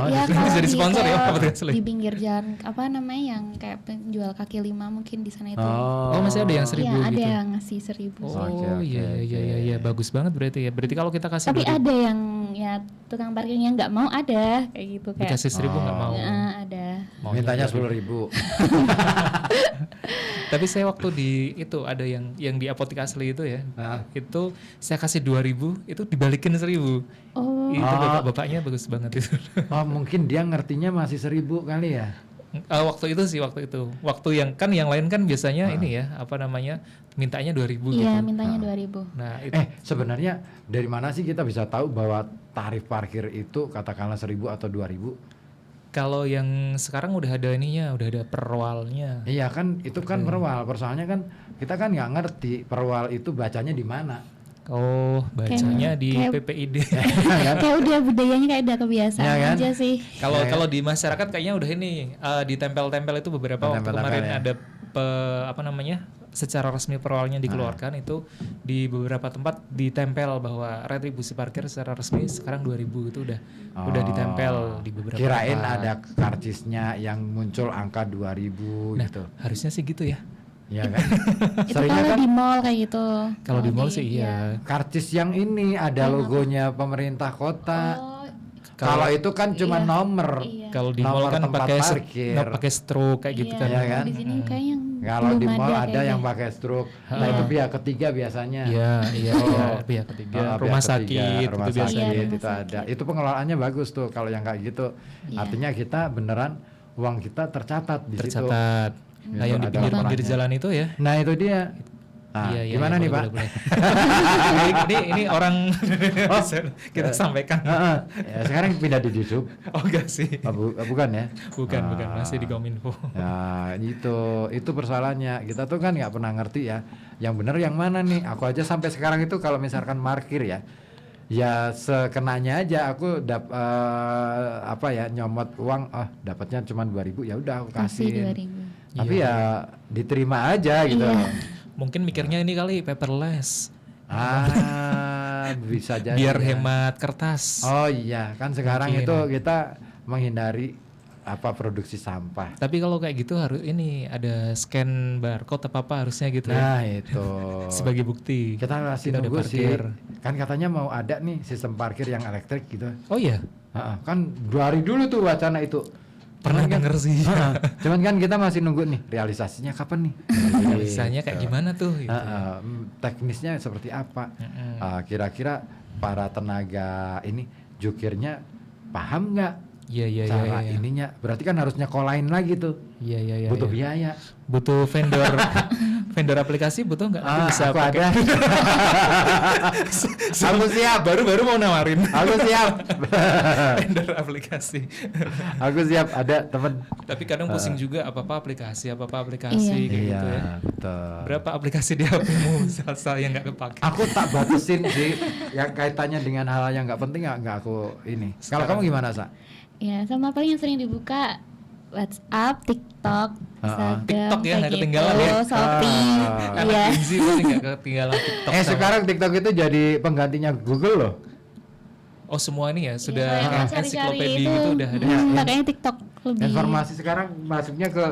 D: Ya,
A: di-
D: kalau
C: Bisa disponsor ya,
D: kayak
C: apotek asli.
D: di pinggir jalan apa namanya yang kayak penjual kaki lima mungkin di sana itu.
C: Oh masih ada yang 1.000
D: Iya, ada
C: gitu?
D: yang ngasih 1.000.
C: Oh
A: Oke,
C: iya, bagus banget berarti ya. Berarti kalau kita kasih
D: Tapi
C: 2.000,
D: ada yang ya tukang parkirnya nggak mau ada kayak gitu kayak.
C: dikasih 1.000 nggak mau.
D: Ada.
A: Mintanya
C: 2.000.
A: 10.000.
C: Tapi saya waktu di itu ada yang di apotek asli itu ya.
A: Nah.
C: Itu saya kasih 2.000 itu dibalikin 1.000.
D: Oh.
C: Itu bapak-bapaknya bagus banget itu.
A: Oh, mungkin dia ngertinya masih 1.000 kali ya.
C: Waktu itu sih waktu itu. Waktu yang kan yang lain kan biasanya ini ya, apa namanya? Mintanya 2.000 gitu.
D: Iya, mintanya 2.000.
C: Nah, itu
A: Sebenarnya dari mana sih kita bisa tahu bahwa tarif parkir itu katakanlah 1.000 atau 2.000?
C: kalau yang sekarang udah ada ininya, udah ada perwalnya.
A: Iya kan, itu kan perwal. Persoalannya kan kita kan nggak ngerti perwal itu bacanya di mana.
C: Oh, bacanya di
D: kayak-
C: PPID.
D: Kayak udah budayanya kayak udah kebiasaan
A: Iya kan?
D: aja sih.
C: Kalau di masyarakat kayaknya udah ini ditempel-tempel itu beberapa waktu
A: Tempel-tempel
C: kemarin
A: ya.
C: ada apa namanya? Secara resmi perwalnya dikeluarkan itu di beberapa tempat ditempel bahwa retribusi parkir secara resmi sekarang 2.000 itu udah ditempel di beberapa
A: Kirain
C: tempat.
A: ada karcisnya yang muncul angka 2.000
C: Nah,
A: gitu.
C: harusnya sih gitu ya.
A: Iya kan?
D: Itu
A: Seringnya
D: kalau
A: kan
D: di mall kayak gitu.
C: Kalau di mall sih iya.
A: karcis yang ini ada logonya pemerintah kota.
D: Oh,
A: Kalau itu kan cuma nomor.
D: iya.
C: Kalau di mall
A: Nomor
C: kan
A: tempat
C: pakai
A: parkir.
C: pakai stroke kayak gitu
D: Iya,
C: kan.
A: Iya kan?
D: Di sini kayaknya
A: Kalau
D: belum
A: di mall ada
D: kayaknya.
A: yang pakai stroke. Nah, itu pihak ketiga biasanya.
C: Iya, iya, iya, pihak ketiga,
A: Oh,
C: rumah
A: pihak ketiga,
C: sakit
A: rumah
C: itu biasanya.
A: sakit
D: Iya,
A: itu
D: rumah
A: ada. Itu pengelolaannya bagus tuh kalau yang kayak gitu.
D: Iya.
A: Artinya kita beneran uang kita tercatat di situ.
C: Tercatat. Nah, yang di
A: Itu ada
C: pinggir
A: perannya.
C: jalan itu ya.
A: Nah itu dia. Nah,
C: Iya, iya,
A: gimana
C: iya,
A: nih Pak?
C: boleh, boleh. ini orang kita sampaikan.
A: Heeh. Ya, sekarang pindah di YouTube.
C: Oh enggak sih.
A: Bukan ya?
C: Bukan,
A: Ah.
C: masih di Kominfo.
A: Ya itu persoalannya. Kita tuh kan nggak pernah ngerti ya. Yang benar yang mana nih? Aku aja sampai sekarang itu kalau misalkan parkir ya sekenanya aja aku nyomot uang, dapatnya cuma 2.000, ya udah aku
D: Kasih
A: kasih.
D: 2.000.
A: Tapi
C: Iya.
A: ya diterima aja gitu.
D: Iya.
C: Mungkin mikirnya ini kali paperless.
A: Bisa jadi.
C: Biar
A: ya.
C: hemat kertas.
A: Oh iya, kan sekarang
C: Mungkin.
A: itu kita menghindari produksi sampah.
C: Tapi kalau kayak gitu harus ini ada scan barcode apa harusnya gitu
A: Nah
C: ya.
A: itu.
C: Sebagai bukti.
A: Kita masih
C: Kita ada
A: nunggu sih.
C: parkir.
A: Kan katanya mau ada nih sistem parkir yang elektrik gitu.
C: Oh iya,
A: Kan 2 hari dulu tuh wacana itu.
C: pernah
A: Cuman kan-
C: denger sih.
A: Cuman kan kita masih nunggu nih realisasinya kapan nih.
C: Misalnya kayak
A: Gitu.
C: gimana tuh gitu.
A: Teknisnya seperti apa?
C: Mm-mm.
A: Kira-kira para tenaga ini jukirnya paham nggak
C: Iya
A: cara
C: iya.
A: ininya? Berarti kan harus nyekolahin lagi tuh.
C: Iya.
A: Butuh
C: iya.
A: biaya.
C: Butuh vendor vendor aplikasi butuh nggak? Nanti bisa
A: Aku
C: pakai.
A: ada. Aku siap.
C: Baru mau nawarin
A: Aku siap.
C: vendor aplikasi.
A: Aku siap. Ada temen.
C: Tapi kadang pusing juga apa aplikasi kayak
D: Iya.
C: gitu ya.
A: Betul.
C: Berapa aplikasi di HP-mu salsa yang nggak kepake?
A: Aku tak batasin sih yang kaitannya dengan hal yang nggak penting, nggak aku ini. Kalau
C: Sekarang-
A: kamu gimana, Sa?
D: Ya, sama paling yang sering dibuka WhatsApp, TikTok, Instagram,
C: TikTok ya,
D: kayak
C: nggak
D: gitu,
C: ketinggalan ya.
D: Shopee,
A: Ah.
D: iya.
C: Anak Gen Z pasti nggak ketinggalan TikTok. sama-
A: Sekarang TikTok itu jadi penggantinya Google loh.
C: Oh semua ini ya sudah
D: Iya,
C: kayak
D: cari-cari
C: ensiklopedia
D: itu,
C: gitu udah ada.
D: pakainya TikTok lebih.
A: Informasi sekarang masuknya ke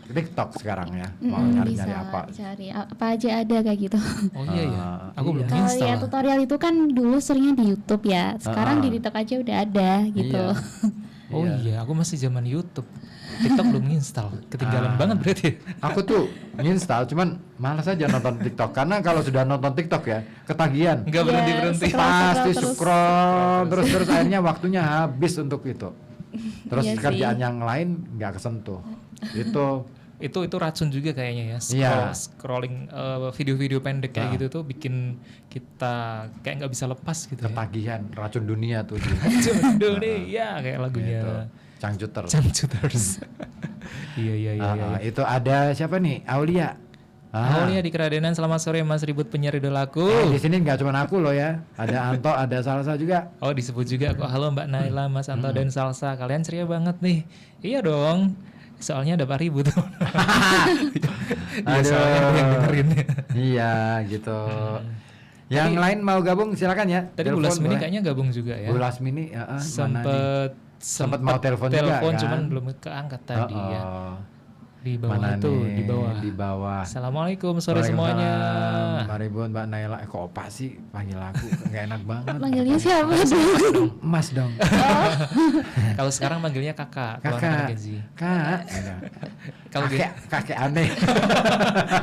A: TikTok sekarang ya. Mau nyari-nyari
D: bisa
A: apa?
D: cari apa aja ada kayak gitu.
C: Oh iya ya. Aku belum
D: Kalau
C: install.
D: ya tutorial itu kan dulu seringnya di YouTube ya. Sekarang
A: Ah.
D: di TikTok aja udah ada gitu.
A: Iya.
C: Oh iya, aku masih zaman YouTube. TikTok belum install. Ketinggalan banget berarti.
A: Aku tuh nginstal, cuman malas aja nonton TikTok karena kalau sudah nonton TikTok ya ketagihan.
C: Enggak berhenti-berhenti.
D: scroll
A: Pasti
D: terus.
A: scroll terus akhirnya waktunya habis untuk itu. Terus
D: Iya sih.
A: kerjaan yang lain nggak kesentuh.
C: Itu racun juga kayaknya ya.
A: Iya.
C: Scrolling video-video pendek kayak
A: Ah.
C: gitu tuh bikin kita kayak nggak bisa lepas gitu ya.
A: Ketagihan, racun dunia tuh.
C: Indonesia kayak lagunya.
A: Gitu. Cangcuter.
C: Cangcuters. Iya.
A: Itu ada siapa nih? Aulia.
C: Aulia di Keradenan, selamat sore Mas Ribut penyiar idolaku.
A: Di sini nggak cuma aku loh ya. Ada Anto, ada Salsa juga.
C: Oh disebut juga kok. Halo Mbak Naila, Mas Anto dan Salsa. Kalian ceria banget nih. Iya dong. Soalnya ada Pak Ribut. Iya soalnya ada yang dengerin.
A: Iya gitu. Yang lain mau gabung silakan ya.
C: Tadi
A: Telepon
C: Bulas Mini
A: boleh.
C: kayaknya gabung juga ya.
A: Bulas Mini
C: Sempet
A: mau telepon juga, kan?
C: cuman belum keangkat tadi ya. Di bawah
A: Mana
C: itu,
A: nih?
C: di bawah.
A: Di bawah.
C: Assalamualaikum sore
A: Waalaikumsalam.
C: semuanya.
A: Mari Bun, Mbak Naila. Kok opa sih panggil aku? Nggak enak banget.
D: Manggilnya siapa dong?
A: Mas dong.
C: Kalau sekarang manggilnya kakak. kalau anak-anak
A: Kakak.
C: Gen Z.
A: Kak.
C: Kalau
A: kakek aneh.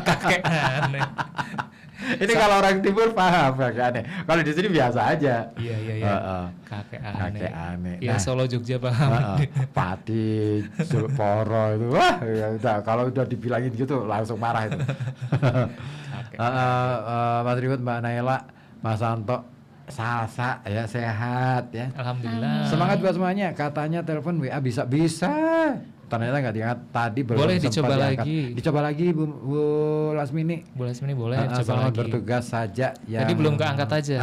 C: kakek aneh.
A: Ini kalau orang timur paham kakek aneh. Kalau di sini biasa aja.
C: Iya.
A: Heeh.
C: Kakek
A: Kakek
C: aneh.
A: aneh.
C: Ya
A: Nah.
C: Solo Jogja paham.
A: Pati, Poro itu, wah, ya udah kalau udah dibilangin gitu langsung marah itu. Mas Ribut, Mbak Naila, Mas Anto, Salsa ya sehat ya.
C: Alhamdulillah.
A: Semangat buat semuanya. Katanya telepon WA bisa. Ternyata nggak diangkat tadi. Belum
C: Boleh
A: sempat
C: dicoba
A: diangkat.
C: lagi.
A: Dicoba lagi Bu Lasmini.
C: Boleh sini boleh coba
A: Selamat
C: lagi.
A: bertugas saja.
C: Tadi belum keangkat aja.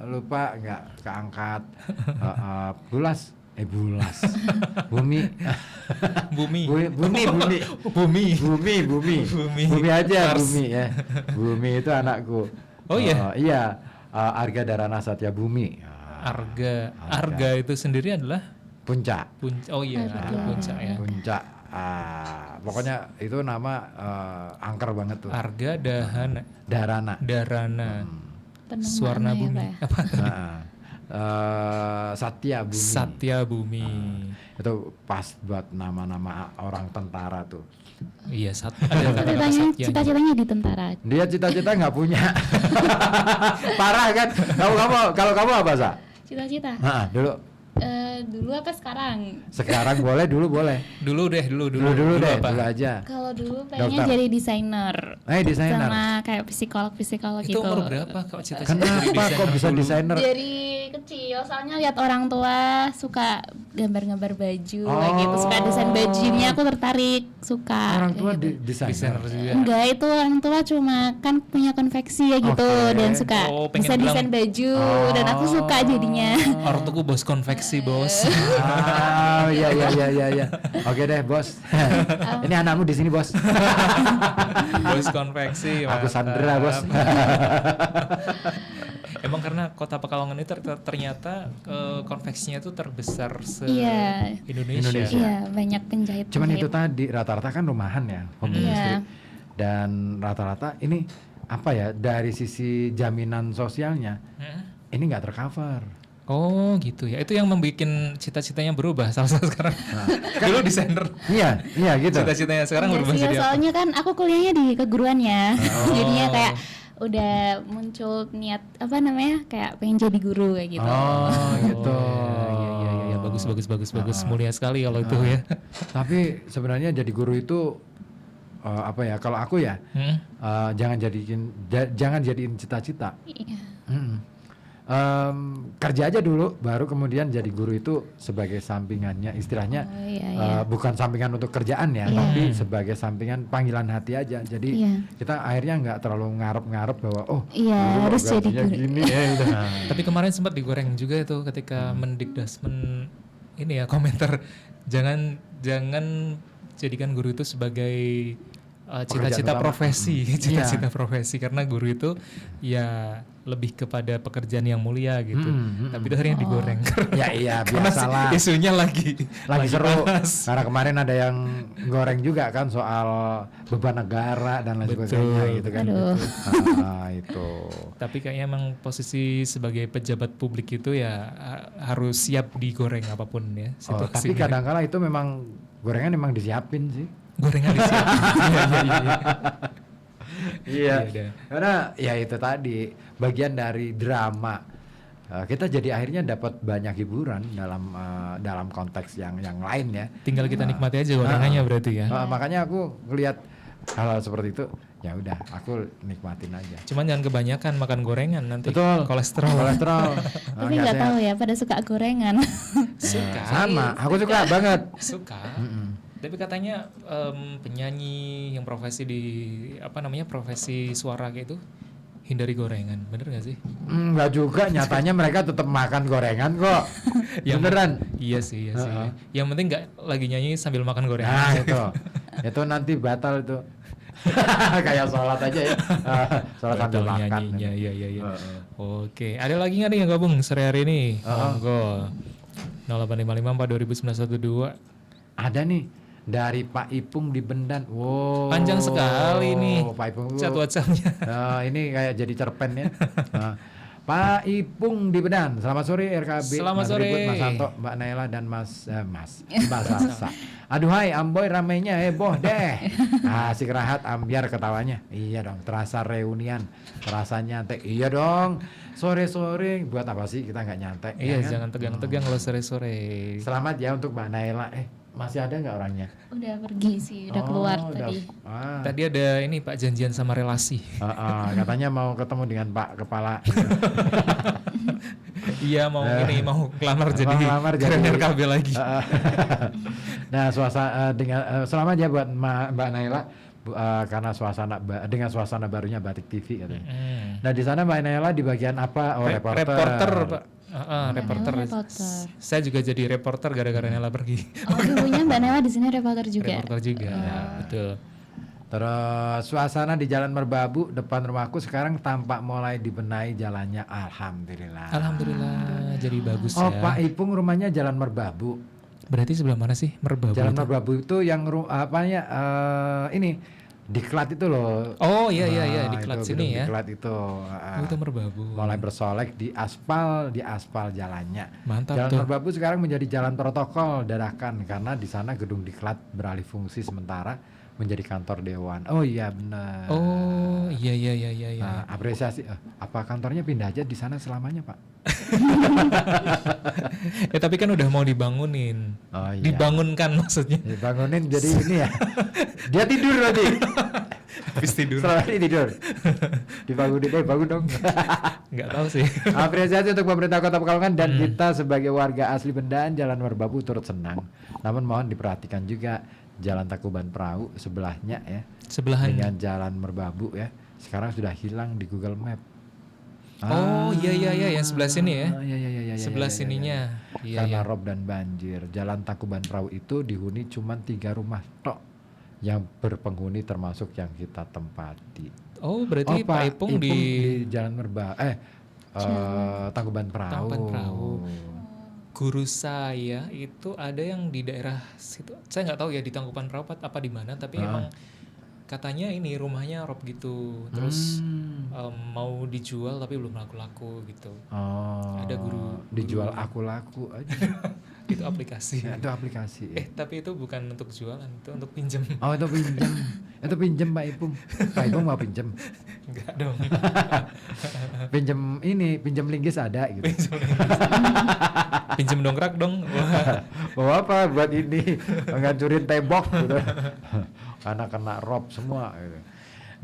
A: Lupa nggak keangkat. Bulas. Bumi.
C: Bumi.
A: Bumi aja.
C: Mars.
A: Bumi ya. Bumi itu anakku.
C: Oh iya?
A: Iya. Arga Darana Satya Bumi.
C: Arga itu sendiri adalah
A: Puncak.
C: oh iya, Arga Puncak ya.
A: Puncak. Pokoknya itu nama angker banget tuh.
C: Arga
A: Darana.
C: Darana.
D: Penang
C: Suarna
D: mana ya,
C: Bumi.
D: Pak ya?
C: Apa?
A: Satya Bumi.
C: Satya Bumi.
A: Itu pas buat nama-nama orang tentara tuh.
C: Iya, ada kata-kata
D: Ceritanya,
C: Satya.
D: cita-citanya di tentara.
A: Dia cita-cita nggak punya. Parah kan? Kalau kamu apa, Sa?
D: Cita-cita.
A: Dulu
D: Dulu apa sekarang?
A: Sekarang boleh, dulu boleh.
C: Dulu deh, dulu
A: Dulu deh,
C: apa?
A: dulu aja.
D: Kalau dulu pengennya
A: Dokter.
D: jadi desainer.
A: Desainer.
D: Sama kayak psikolog
C: Itu
D: gitu.
C: umur berapa kok cita-cita jadi
A: Kenapa kok bisa
C: dulu?
A: desainer?
D: Dari kecil, soalnya lihat orang tua suka gambar-gambar baju kayak gitu, suka desain bajunya, aku tertarik, suka.
A: Orang tua
D: kayak gitu.
A: desainer.
C: Desainer juga.
D: Enggak, itu orang tua cuma kan punya konveksi ya gitu,
A: Oke.
D: dan suka
C: Oh, pengen
D: bisa
C: bilang-
D: desain baju, dan aku suka jadinya.
C: Orang tuku bos konveksi, bos.
A: Iya. Oke deh, Bos. Ini anakmu di sini, Bos.
C: Bos konveksi.
A: Aku
C: mantap.
A: Sandra, Bos.
C: Emang karena kota Pekalongan itu ternyata konveksinya itu terbesar se
D: Iya.
C: Indonesia.
A: Indonesia.
D: Iya, banyak penjahit.
A: Cuman itu tadi rata-rata kan rumahan ya, home
D: Iya.
A: industry. Dan rata-rata ini apa ya, dari sisi jaminan sosialnya
C: Hmm?
A: ini nggak tercover.
C: Oh gitu ya. Itu yang membuat cita-citanya berubah salah satu sekarang. Dulu desainer.
A: Iya gitu.
C: Cita-citanya sekarang
D: Iya
C: berubah
D: sih,
C: jadi apa?
D: soalnya kan aku kuliahnya di keguruan ya.
A: Oh.
D: Jadinya kayak udah muncul niat apa namanya, kayak pengen jadi guru kayak gitu.
A: Oh, gitu.
C: Iya. Bagus. Mulia sekali kalau itu ya.
A: Tapi sebenarnya jadi guru itu apa ya? Kalau aku ya
C: Hmm?
A: jangan jadiin cita-cita.
D: Iya.
A: Kerja aja dulu, baru kemudian jadi guru itu sebagai sampingannya, istilahnya
D: Oh, iya.
A: bukan sampingan untuk kerjaan ya,
D: Iya.
A: tapi sebagai sampingan panggilan hati aja. Jadi
D: Iya.
A: kita akhirnya nggak terlalu ngarep-ngarep bahwa
D: Iya,
A: guru kok
D: harus jadi
A: gajinya
D: guru.
A: gini ya udah.
C: Tapi kemarin sempat digoreng juga itu ketika Mendikdasmen ini ya komentar jangan jadikan guru itu sebagai cita-cita
A: utama.
C: profesi,
A: Iya.
C: cita-cita profesi karena guru itu ya lebih kepada pekerjaan yang mulia gitu. Tapi itu akhirnya digoreng.
A: Ya iya
C: Karena
A: biasalah.
C: isunya lagi
A: Seru
C: panas.
A: karena kemarin ada yang goreng juga kan soal beban negara dan lain sebagainya gitu kan.
D: Aduh.
A: Itu.
C: Tapi kayaknya emang posisi sebagai pejabat publik itu ya harus siap digoreng apapun ya
A: Oh, tapi
C: situasinya.
A: kadang-kala itu memang gorengan memang disiapin sih.
C: Gorengan disiapin.
A: Iya.
C: Iya.
A: Karena ya itu tadi bagian dari drama. Kita jadi akhirnya dapat banyak hiburan dalam konteks yang lain ya.
C: Tinggal kita nikmati aja gorengannya berarti ya.
A: Makanya aku ngelihat hal seperti itu, ya udah aku nikmatin aja.
C: Cuman jangan kebanyakan makan gorengan nanti
A: Betul.
C: kolesterol.
A: Kolesterol.
D: Tapi nggak tahu ya, pada suka gorengan.
C: Suka.
A: Sama, aku suka banget.
C: Suka. Tapi katanya penyanyi yang profesi di apa namanya profesi suara kayak itu hindari gorengan, bener gak sih?
A: Enggak juga, nyatanya mereka tetap makan gorengan kok. Beneran.
C: Iya sih. Yang penting nggak lagi nyanyi sambil makan gorengan.
A: Nah itu nanti batal itu. Kayak sholat aja ya. Sholat sambil
C: Batal
A: makan.
C: nyanyinya, iya. Oke, ada lagi nggak nih yang gabung sore hari ini? Monggo. 0855 4
A: Ada nih dari Pak Ipung di Bendan. Wow.
C: Panjang sekali nih
A: Pak Ipung.
C: chat WhatsApp-nya.
A: Ini kayak jadi cerpen ya. Pak Ipung di Bendan. Selamat sore RKB.
C: Selamat
A: Mas
C: sore.
A: Ribut, Mas Santo, Mbak Naila dan Mbak Sasa. Aduhai Amboy ramainya heboh deh. Asik rahat ambiar ketawanya. Iya dong, terasa reunian, terasa nyantai. Iya dong. Sore-sore buat apa sih kita nggak nyantai?
C: Iya,
A: ya kan?
C: jangan tegang-tegang kalau sore-sore.
A: Selamat ya untuk Mbak Naila. Masih ada nggak orangnya?
D: Udah pergi sih, udah keluar tadi.
C: Tadi ada ini Pak janjian sama relasi.
A: Katanya mau ketemu dengan Pak Kepala.
C: Iya mau ini mau ngelamar jadi
A: ngelamar jadi-
C: keren RKB lagi.
A: Nah, suasana dengan selamat ya buat Mbak Naila karena dengan suasana barunya Batik TV katanya. Nah, di sana Mbak Naila di bagian apa? Oh, reporter.
C: Reporter Pak. Reporter.
D: Reporter.
C: Saya juga jadi reporter gara-gara Nela pergi.
D: Oh, dulunya Mbak Nela di sini reporter juga.
C: Reporter juga, ya, betul.
A: Terus suasana di Jalan Merbabu depan rumahku sekarang tampak mulai dibenahi jalannya. Alhamdulillah.
C: Alhamdulillah jadi bagus
A: Oh,
C: ya.
A: Pak Ipung rumahnya Jalan Merbabu.
C: Berarti sebelah mana sih Merbabu?
A: Jalan
C: itu?
A: Merbabu itu yang ini Diklat itu loh.
C: Oh iya
A: Nah,
C: Diklat
A: itu
C: sini
A: gedung
C: ya.
A: Diklat itu.
C: Oh, itu Merbabu.
A: Mulai bersolek di aspal jalannya.
C: Mantap
A: Jalan
C: tuh.
A: Merbabu sekarang menjadi jalan protokol dadakan karena di sana gedung Diklat beralih fungsi sementara menjadi kantor dewan. Oh iya benar.
C: Oh, iya.
A: Nah, apresiasi. Apa kantornya pindah aja di sana selamanya, Pak?
C: Tapi kan udah mau dibangunin.
A: Oh iya.
C: Dibangunkan maksudnya.
A: Dibangunin jadi ini ya. Dia tidur nanti.
C: Habis tidur.
A: Setelah ini tidur. Dibangunin, bangun dong.
C: Nggak tahu sih.
A: Apresiasi untuk pemerintah Kota Pekalongan dan kita sebagai warga asli Bendan Jalan Merbabu turut senang. Namun mohon diperhatikan juga Jalan Tangkuban Perahu sebelahnya ya.
C: Sebelahan.
A: Dengan Jalan Merbabu ya. Sekarang sudah hilang di Google Map.
C: Oh iya yang sebelah sini ya.
A: Iya.
C: Sebelah sininya. Iya.
A: Karena rob dan banjir. Jalan Tangkuban Perahu itu dihuni cuma 3 rumah tok yang berpenghuni termasuk yang kita tempati.
C: Oh berarti Pak Ipung di
A: Jalan Tangkuban Perahu.
C: Tangkuban Perahu. Guru saya itu ada yang di daerah situ. Saya nggak tahu ya di Tangkuban Perahu apa di mana, tapi emang katanya ini rumahnya rob gitu. Terus mau dijual tapi belum laku-laku gitu.
A: Oh.
C: Ada guru
A: dijual aku laku aja.
C: Itu aplikasi.
A: Ya, itu aplikasi.
C: Tapi itu bukan untuk jualan, itu untuk pinjam.
A: Oh itu pinjam. Itu pinjam Pak Ipung. Pak Ipung mau pinjam.
C: Enggak dong.
A: pinjam linggis ada gitu.
C: Pinjam dongkrak dong. Wah.
A: Mau apa buat ini? Ngancurin tembok gitu. Karena kena rob semua gitu.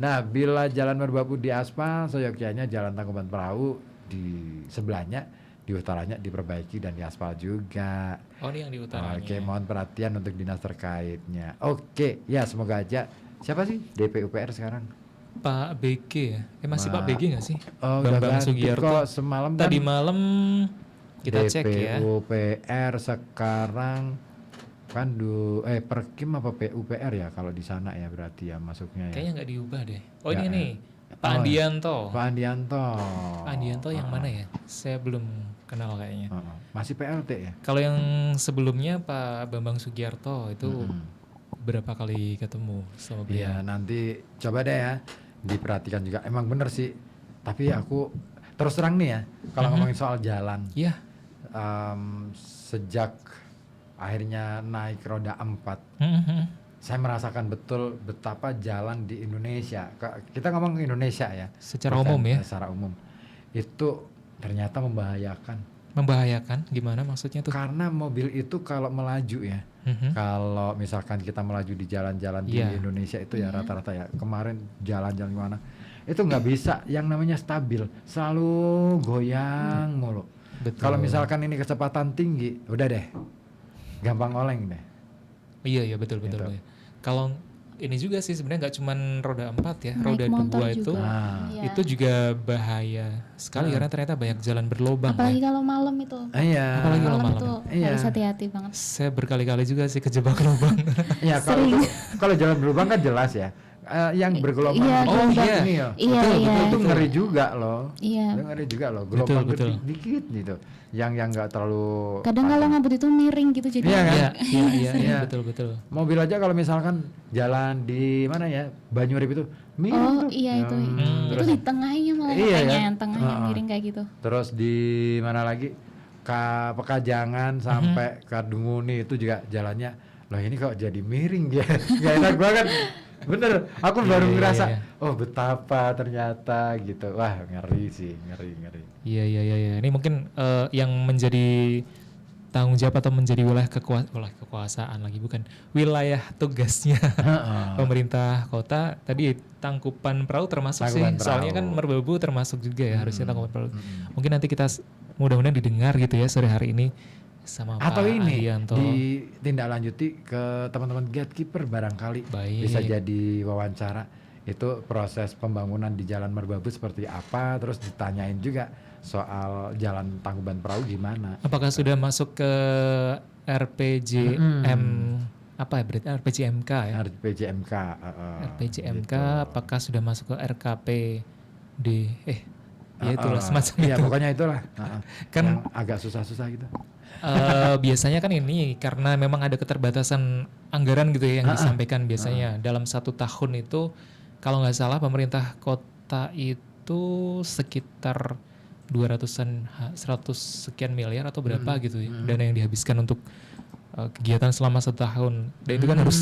A: Nah, bila Jalan Merbabu diaspal, seyogyanya Jalan Tangkuban Perahu di sebelahnya, di utaranya diperbaiki dan diaspal juga.
C: Oh, ini yang di utaranya.
A: Oke, mohon perhatian untuk dinas terkaitnya. Oke, ya semoga aja. Siapa sih DPUPR sekarang?
C: Pak BG ya? Masih Pak BG nggak sih?
A: Oh, udah
C: Bambang
A: ganti
C: Sugiarto.
A: kok semalam kan.
C: Tadi malam kita cek ya.
A: DPUPR sekarang kan Perkim apa PUPR ya kalau di sana ya berarti ya masuknya ya.
C: Kayaknya nggak diubah deh. Oh
A: Ya,
C: ini nih, Pak Andianto.
A: Pak Andianto.
C: Pak Andianto yang mana ya? Saya belum kenal kayaknya.
A: Masih PLT ya?
C: Kalau yang sebelumnya Pak Bambang Sugiarto itu berapa kali ketemu sama beliau?
A: Iya nanti coba deh ya diperhatikan juga. Emang bener sih. Tapi aku terus terang nih ya kalau ngomongin soal jalan.
C: Iya.
A: Sejak akhirnya naik roda 4 saya merasakan betul betapa jalan di Indonesia. Kita ngomong Indonesia ya.
C: Secara umum ya.
A: Secara umum itu ternyata membahayakan.
C: Membahayakan gimana maksudnya tuh?
A: Karena mobil itu kalau melaju ya, kalau misalkan kita melaju di jalan-jalan di Indonesia itu ya rata-rata ya kemarin jalan-jalan mana itu nggak bisa yang namanya stabil, selalu goyang mulu. Kalau misalkan ini kecepatan tinggi, udah deh, gampang oleng deh.
C: Iya betul.
A: Gitu.
C: Kalau ini juga sih sebenarnya nggak cuman roda 4 ya,
D: Naik
C: roda 2
D: motor
C: itu
D: juga.
C: itu juga bahaya sekali karena ternyata banyak jalan berlobang.
D: Apalagi
C: ya.
D: kalau malam itu.
A: Iya.
C: Apalagi kalau
D: Malam
C: malam.
D: itu
A: Iya.
D: harus hati-hati banget.
C: Saya berkali-kali juga sih kejebak lubang.
A: Iya kalau jalan berlubang kan jelas ya. Yang bergelombang
D: Iya,
A: itu
D: gelombang.
A: ini ya.
D: Iya,
A: betul,
D: iya.
A: itu ngeri juga loh.
D: Iya.
A: Itu ngeri juga loh. Gelombang
C: Betul.
A: dikit gitu. Yang nggak terlalu.
D: Kadang kalau ngebut itu miring gitu jadi.
A: Iya kan?
C: Iya, betul.
A: Mobil aja kalau misalkan jalan di mana ya Banyurip itu miring
D: Oh
A: tuh.
D: iya itu. Itu
A: terus-
D: di tengahnya malah
A: Iya,
D: katanya
A: ya.
D: yang tengahnya miring kayak gitu.
A: Terus di mana lagi Pekajangan sampai Kadunguni itu juga jalannya. Loh ini kok jadi miring ya? Gak enak banget. Bener, aku baru ngerasa. Oh betapa ternyata gitu. Wah ngeri sih, ngeri.
C: Iya. Ini mungkin yang menjadi tanggung jawab atau menjadi wilayah kekuasaan lagi bukan wilayah tugasnya pemerintah kota. Tadi Tangkuban Perahu termasuk
A: Tangkuban
C: sih. Soalnya kan
A: Perahu.
C: Merbabu termasuk juga ya harusnya Tangkuban Perahu. Mungkin nanti kita mudah-mudahan didengar gitu ya sore hari ini sama
A: Atau
C: Pak
A: ini
C: Andianto.
A: ditindaklanjuti ke teman-teman gatekeeper barangkali.
C: Baik.
A: Bisa jadi wawancara. Itu proses pembangunan di Jalan Merbabu seperti apa. Terus ditanyain juga soal Jalan Tangkuban Perahu gimana.
C: Apakah sudah masuk ke RPJM apa ya berarti RPJMK ya?
A: RPJMK.
C: RPJMK
A: gitu.
C: apakah sudah masuk ke RKPD? Ya itulah semacam
A: Iya
C: itu.
A: pokoknya itulah.
C: Kan-
A: yang agak susah-susah gitu.
C: Biasanya kan ini karena memang ada keterbatasan anggaran gitu ya yang disampaikan biasanya dalam 1 tahun itu kalau nggak salah pemerintah kota itu sekitar 100 sekian miliar atau berapa gitu ya dana yang dihabiskan untuk kegiatan selama 1 tahun. Dan itu kan harus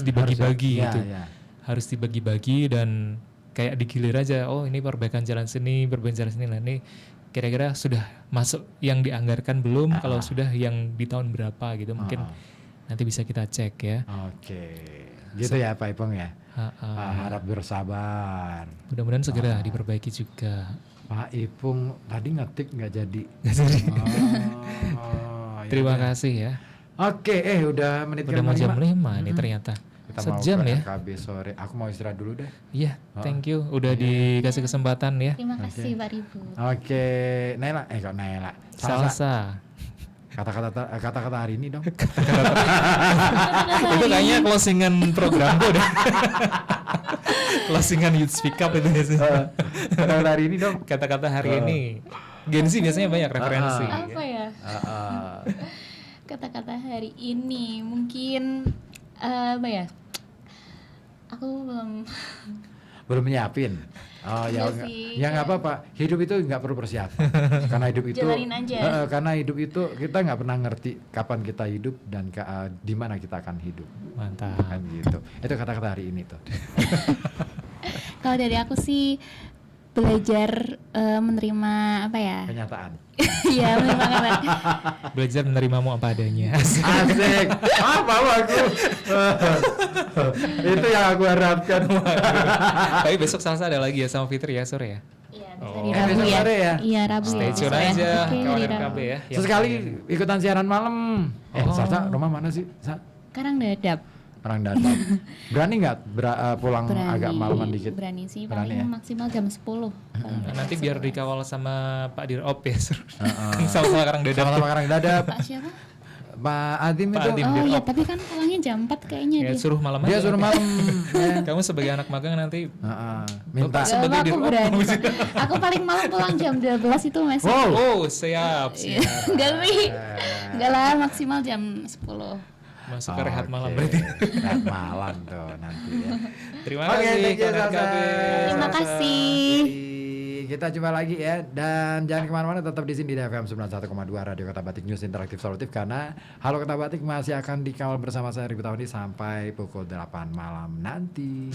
C: dibagi-bagi
A: harus,
C: gitu.
A: ya.
C: Harus dibagi-bagi dan kayak digilir aja. Oh ini perbaikan jalan sini, perbaikan jalan sini. Nah ini kira-kira sudah masuk yang dianggarkan belum? Kalau sudah yang di tahun berapa gitu mungkin nanti bisa kita cek ya.
A: Oke, gitu ya Pak Ipong ya. Harap bersabar.
C: Mudah-mudahan segera diperbaiki juga.
A: Pak Ipung tadi ngetik nggak jadi. Oh,
C: Terima
A: yaudah.
C: kasih ya.
A: Oke, udah menit
C: Udah mau jam 5
A: 5.
C: nih ternyata.
A: Kita
C: Sejam
A: mau ke
C: ya.
A: RKB sore. Aku mau istirahat dulu deh.
C: Iya, thank you udah dikasih kesempatan ya.
D: Terima kasih Pak Ribu.
A: Oke, Naila, kok Naila?
C: Salsa.
A: Kata-kata hari ini dong.
C: Itu kayaknya closingan program gue deh. Closingan Youth Speak Up itu biasanya.
A: Kata-kata hari ini dong.
C: Kata-kata hari ini. Gen Z biasanya banyak referensi.
D: Apa ya? Kata-kata hari ini mungkin apa ya? Aku
A: Belum nyiapin. Oh ya,
D: Iya sih,
A: ya nggak apa-apa. Hidup itu nggak perlu persiapan. Karena hidup itu,
D: Jalanin aja.
A: karena hidup itu kita nggak pernah ngerti kapan kita hidup dan di mana kita akan hidup.
C: Mantap.
A: Kan gitu. Itu kata-kata hari ini tuh.
D: kalau dari aku sih belajar menerima apa ya?
A: Kenyataan.
D: Iya, menerima kabar.
C: Belajar menerimamu apa adanya.
A: Asik. Mau aku. Itu yang aku harapkan.
C: Tapi besok Salsa ada lagi ya sama Fitri ya sore ya.
D: Iya,
C: Oh.
D: bisa di
A: Besok
D: Rabu ya.
A: sore ya?
D: Iya, Rabu ya.
C: Stay tune
D: besok ya.
C: aja
D: Oke,
C: kawan
D: di
C: RKB
D: Rabu.
C: ya.
A: Sesekali ikutan siaran malam. Salsa rumah mana sih?
D: Karang Dadap.
A: Orang datang. Berani nggak pulang agak malaman dikit?
D: Berani sih,
A: Berani
D: paling
A: ya?
D: maksimal jam 10.
C: Nah, nanti biar dikawal sama Pak Dirop ya. Kan sama-sama sekarang dadap.
A: Sama-sama karang dadap.
D: Pak siapa?
A: Pak Adim
C: Pak
A: itu.
C: Adim.
D: Oh
C: Dirop.
D: iya, tapi kan pulangnya jam 4 kayaknya
C: Ya,
D: dia.
C: suruh malam
A: Dia
C: aja.
A: suruh malam. Ya.
C: Kamu sebagai anak magang nanti
A: Minta.
C: Bapak sebagai
D: Gak apa, aku
C: Dirop.
D: berani. Aku paling malam pulang jam 12 itu masih.
A: Wow.
C: Oh, siap.
D: Iya, enggak sih. Enggak lah, maksimal jam 10.
C: Masuk ke rehat malam
A: Oke.
C: berarti.
A: Rehat malam tuh nanti ya.
C: Terima
A: Oke,
C: kasih
A: thank you,
C: kawan
A: Salsa.
C: RKB.
D: Terima kasih.
A: Jadi, kita jumpa lagi ya, dan jangan kemana-mana, tetap di sini di FM 91,2 Radio Kota Batik News Interaktif Solutif, karena Halo Kota Batik masih akan dikawal bersama saya Ribu Tahuni sampai pukul 8 malam nanti.